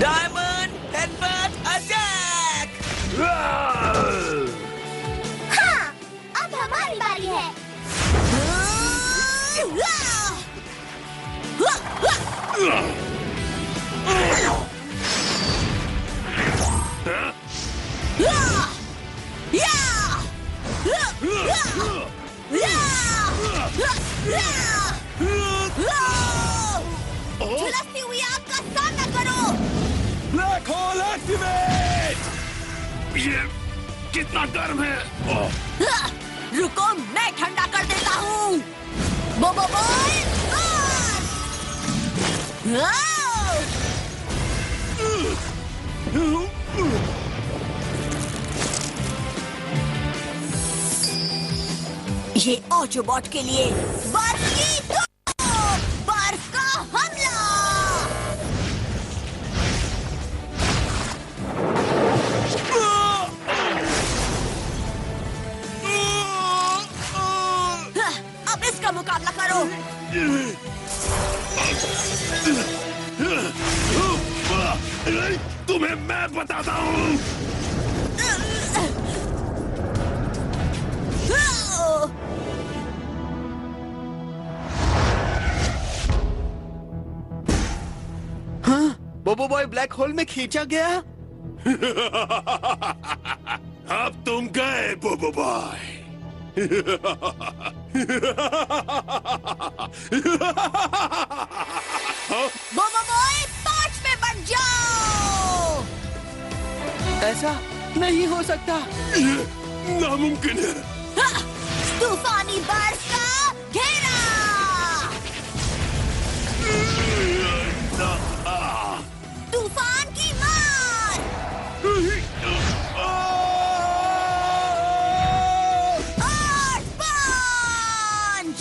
Diamond headbutt attack. हाँ, अब हमारी बारी है। झुलसती हुई आग का सामना करो। Black hole activate! ये कितना गर्म है। रुको, मैं ठंडा कर ये ऑटोबॉट के लिए बर्फ की बर्फ का हमला। अब इसका मुकाबला करो। तुम्हें मैं बताता हूँ। हाँ, बोबो बॉय ब्लैक होल में खींचा गया। अब तुम गए बोबो बॉय। बोबो बॉय 5 में बढ़ जाओ। ऐसा नहीं हो सकता। ये नामुमकिन है। तूफानी बर्फ का घेरा। तूफान की मार। आठ पंच।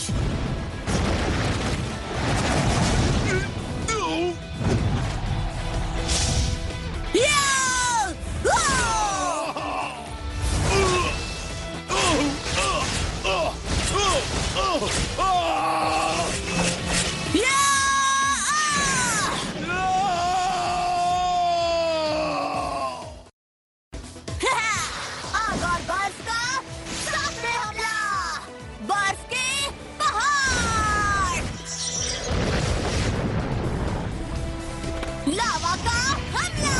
आग और बर्फ का सामने हमला। बर्फ के पहाड़। लावा का हमला।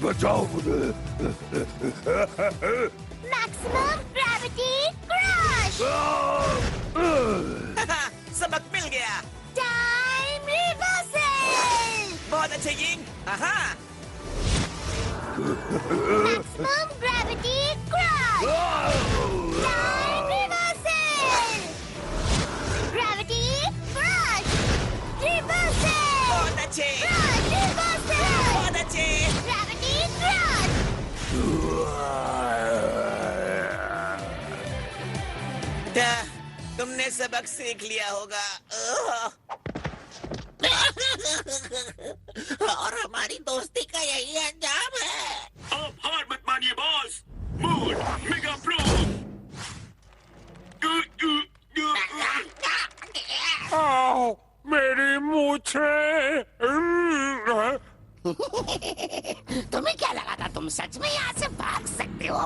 बचाओ मुझे। Maximum gravity crush. सबक मिल गया। Time reversal. बहुत अच्छे Ying. Maximum gravity crush. Time reversal. Gravity crush. Reversal. बहुत अच्छे। Crush reversal. बहुत अच्छे। Gravity crush. तुमने सबक सीख लिया होगा। और हमारी दोस्ती का यही अंजाम है। अब हार मत मानिए बॉस। Mood mega pro. आओ, मेरी मूछें। तुम्हें क्या लगा था तुम सच में यहाँ से भाग सकते हो?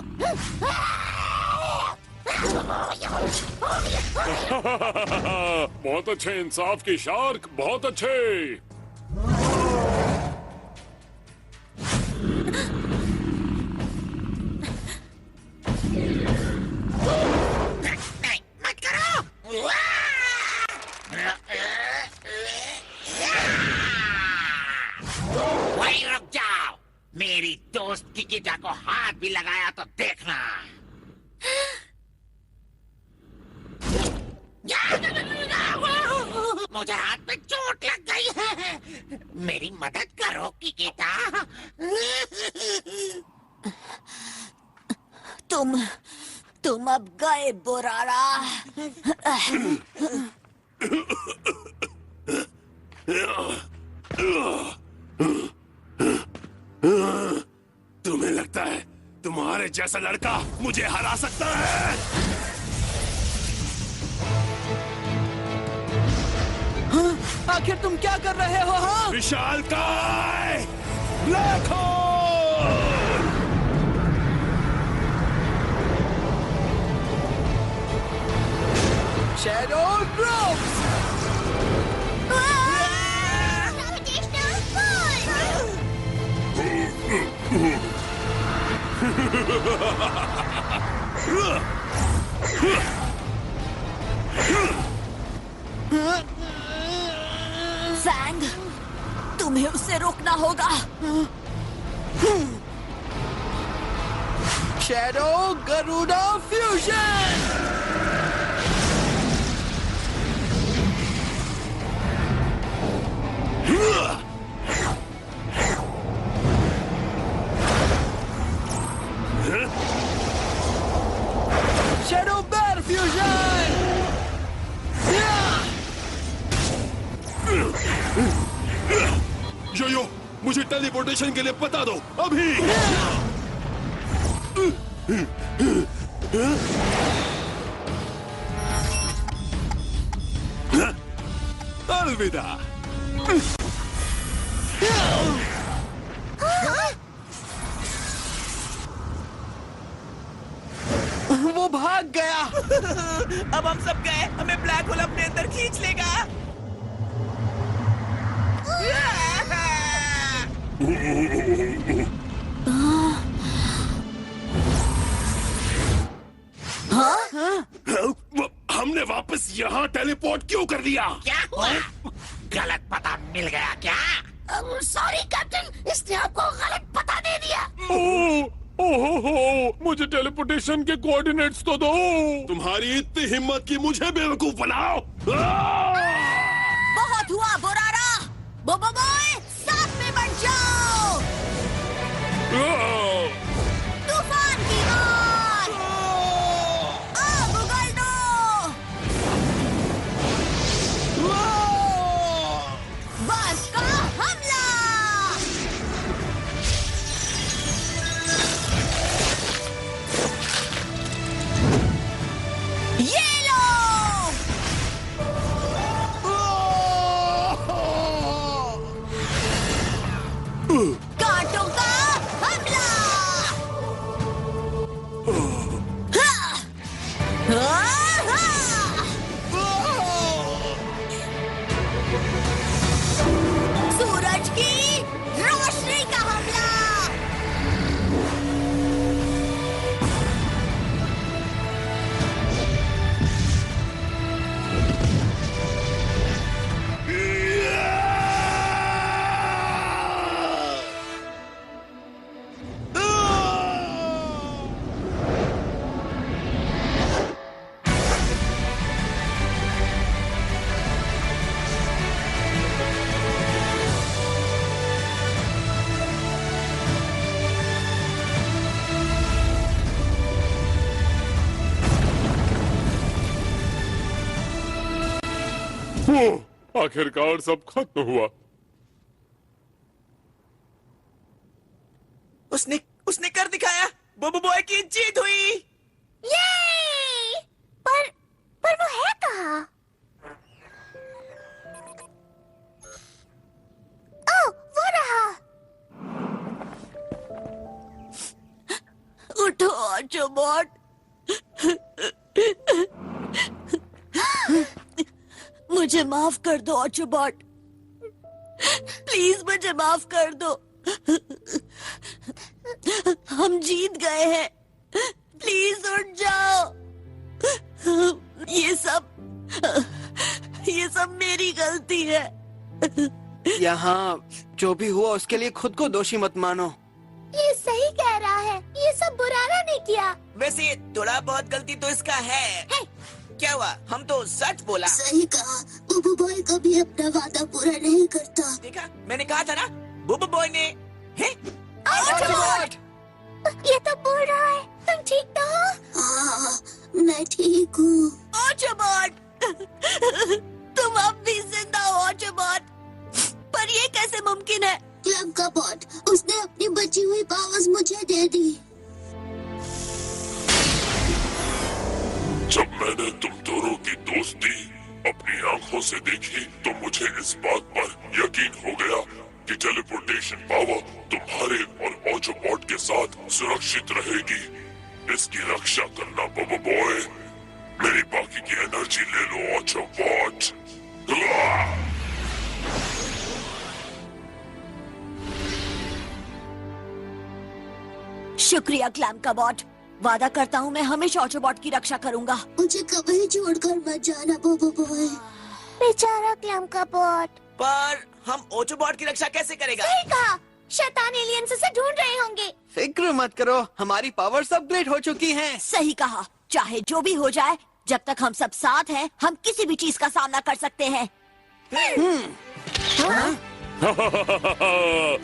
बहुत अच्छे इंसाफ की शार्क, बहुत अच्छे। नहीं, मत करो। वहीं रुक जाओ। मेरी दोस्त की गिटा को हाथ भी लगाया तो देखना। मुझे हाथ में चोट लग गई है। मेरी मदद करो किकिता। तुम अब गए बोरारा। तुम्हें लगता है तुम्हारे जैसा लड़का मुझे हरा सकता है? हाँ? आखिर तुम क्या कर रहे हो? हाँ? विशालकाय ब्लैक होल। शैडो फैंग, तुम्हें उसे रोकना होगा। Shadow Garuda fusion. शैडो बेर फ्यूजन। यो मुझे टेलीपोर्टेशन के लिए बता दो अभी। अलविदा। वो भाग गया। अब हम सब गए, हमें ब्लैक होल अपने अंदर खींच लेगा। हमने वापस यहाँ टेलीपोर्ट क्यों कर दिया? क्या हुआ? गलत पता मिल गया क्या? सॉरी कैप्टन, इसने आपको गलत पता दे दिया। ओहो, मुझे टेलीपोर्टेशन के कोऑर्डिनेट्स तो दो। तुम्हारी इतनी हिम्मत की मुझे बेवकूफ बनाओ। बहुत हुआ बोरारा। बोबो बॉय, साथ में बढ़ जाओ। तूफान की मार। आग उगल दो। बस का हमला। ये लो। कांटों का हमला। सूरज की रोशनी का हमला। आखिरकार सब खत्म हुआ। उसने कर दिखाया। बोबो बॉय की जीत हुई। ये पर वो है कहाँ? ओह, वो रहा। उठो ऑटोबॉट। मुझे माफ कर दो ऑटोबॉट। प्लीज मुझे माफ कर दो। हम जीत गए हैं। प्लीज उठ जाओ। ये सब मेरी गलती है। यहाँ जो भी हुआ उसके लिए खुद को दोषी मत मानो। ये सही कह रहा है। ये सब बुरारा ने किया। वैसे थोड़ा बहुत गलती तो इसका है। क्या हुआ? हम तो सच बोला। सही कहा। बोबो बॉय कभी अपना वादा पूरा नहीं करता। देखा, मैंने कहा था ना। बोबो बॉय ने ऑटोबॉट! ये तो बोल रहा है। तुम ठीक तो हो? हाँ, मैं ठीक हूँ। ऑटोबॉट, तुम अब भी जिंदा हो ऑटोबॉट। पर ये कैसे मुमकिन है? क्लब का बॉट, उसने अपनी बची हुई पावर्स मुझे दे दी। जब मैंने तुम दोनों की दोस्ती अपनी आंखों से देखी तो मुझे इस बात पर यकीन हो गया कि टेलीपोर्टेशन पावर तुम्हारे और ऑटोबॉट के साथ सुरक्षित रहेगी। इसकी रक्षा करना बोबो बॉय। मेरी बाकी की एनर्जी ले लो ऑटोबॉट। शुक्रिया क्लैम का बॉट। वादा करता हूँ मैं हमेशा ऑटोबॉट की रक्षा करूँगा। मुझे कभी छोड़कर मत जाना बोबो बॉय। बेचारा क्लैम का बॉट। पर हम ओचोबॉट की रक्षा कैसे करेगा? सही कहा, शैतान एलियंस उसे ढूंढ रहे होंगे। फिक्र मत करो, हमारी पावर्स अपग्रेड हो चुकी हैं। सही कहा, चाहे जो भी हो जाए, जब तक हम सब साथ हैं, हम किसी भी चीज का सामना कर सकते हैं।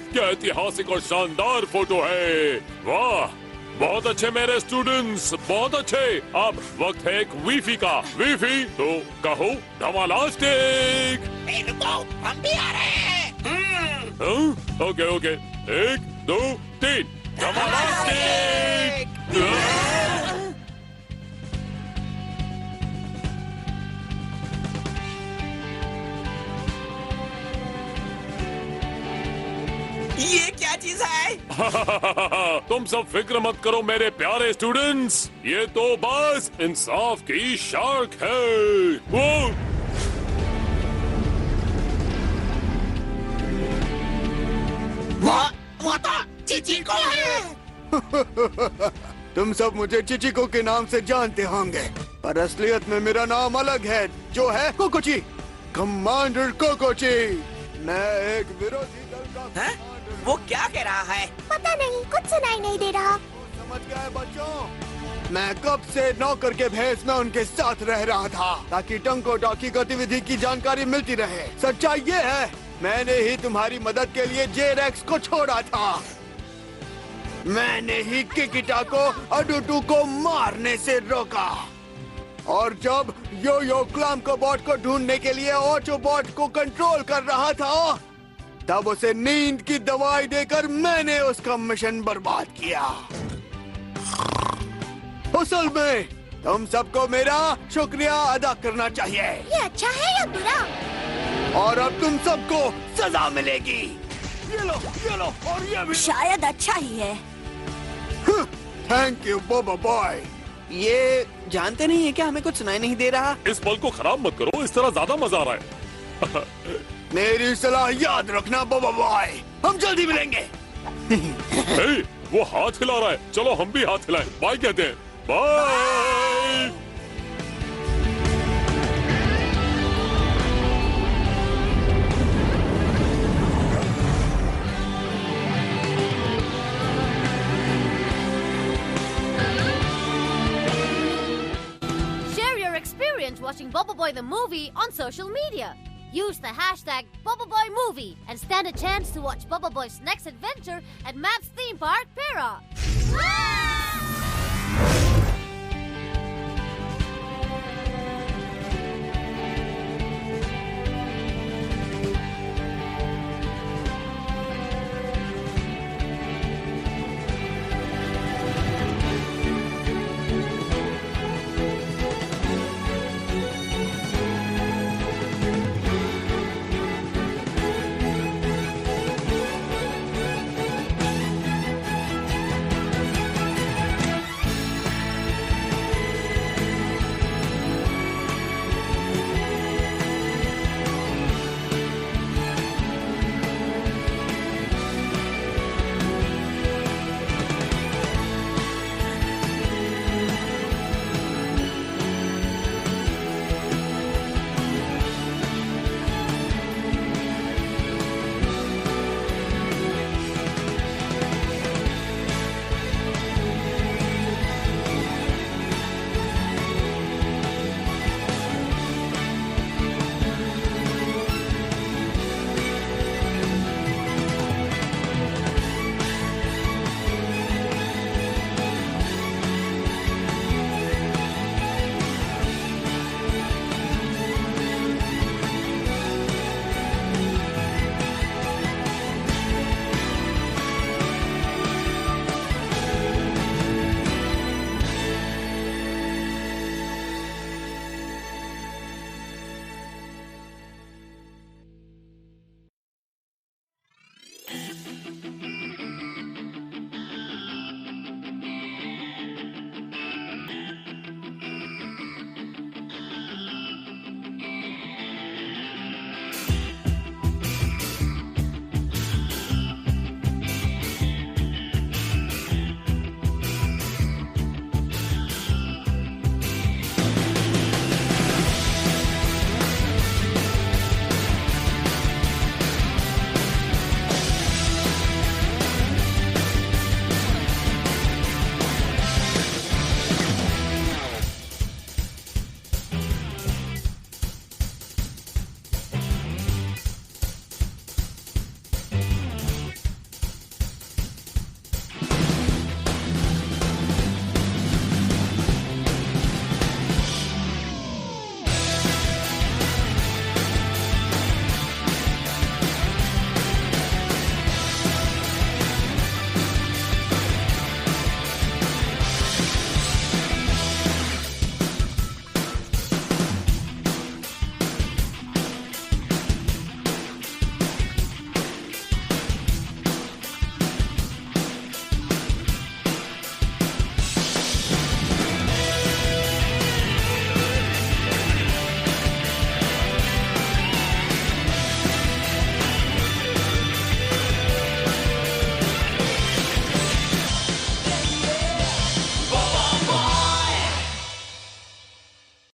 क्या ऐतिहासिक और शानदार फोटो है। वाह, बहुत अच्छे मेरे स्टूडेंट्स, बहुत अच्छे। अब वक्त है एक वीफी का। वीफी तो कहो धमालास्टिक। हम भी आ रहे हैं। Okay okay, 1 2 3 धमालास्टिक। ये क्या चीज है? तुम सब फिक्र मत करो मेरे प्यारे स्टूडेंट्स, ये तो बस इंसाफ की शार्क है। वो तो चिचिको है। तुम सब मुझे चिचिको के नाम से जानते होंगे, पर असलियत में मेरा नाम अलग है, जो है कोकोची, कमांडर कोकोची। मैं एक विरोधी दल का है? वो क्या कह रहा है? पता नहीं, कुछ सुनाई नहीं दे रहा। समझ गए बच्चों? मैं कब से नौकर के भेष में उनके साथ रह रहा था, ताकि टंकोटा की गतिविधि की जानकारी मिलती रहे। सच्चाई ये है, मैंने ही तुम्हारी मदद के लिए जे-रेक्स को छोड़ा था। मैंने ही किकिटा को अडुटू को मारने से रोका। और जब यो क्लैमकाबॉट को ढूंढने के लिए ओचोबॉट को कंट्रोल कर रहा था, तब उसे नींद की दवाई देकर मैंने उसका मिशन बर्बाद किया। असल में तुम सबको मेरा शुक्रिया अदा करना चाहिए। ये अच्छा है या बुरा? और अब तुम सबको सजा मिलेगी। ये लो और ये भी। शायद अच्छा ही है। थैंक यू बोबो बॉय। ये जानते नहीं है क्या हमें कुछ सुनाई नहीं दे रहा? इस पल को खराब मत करो, इस तरह ज्यादा मजा आ रहा है। मेरी सलाह याद रखना बोबो बॉय, हम जल्दी मिलेंगे। हे, वो हाथ हिला रहा है, चलो हम भी हाथ हिलाएं। बाय कहते हैं। Bye. Watching Bobo Boy the movie on social media. Use the hashtag BoboBoyMovie and stand a chance to watch Bobo Boy's next adventure at Map's theme park, Para.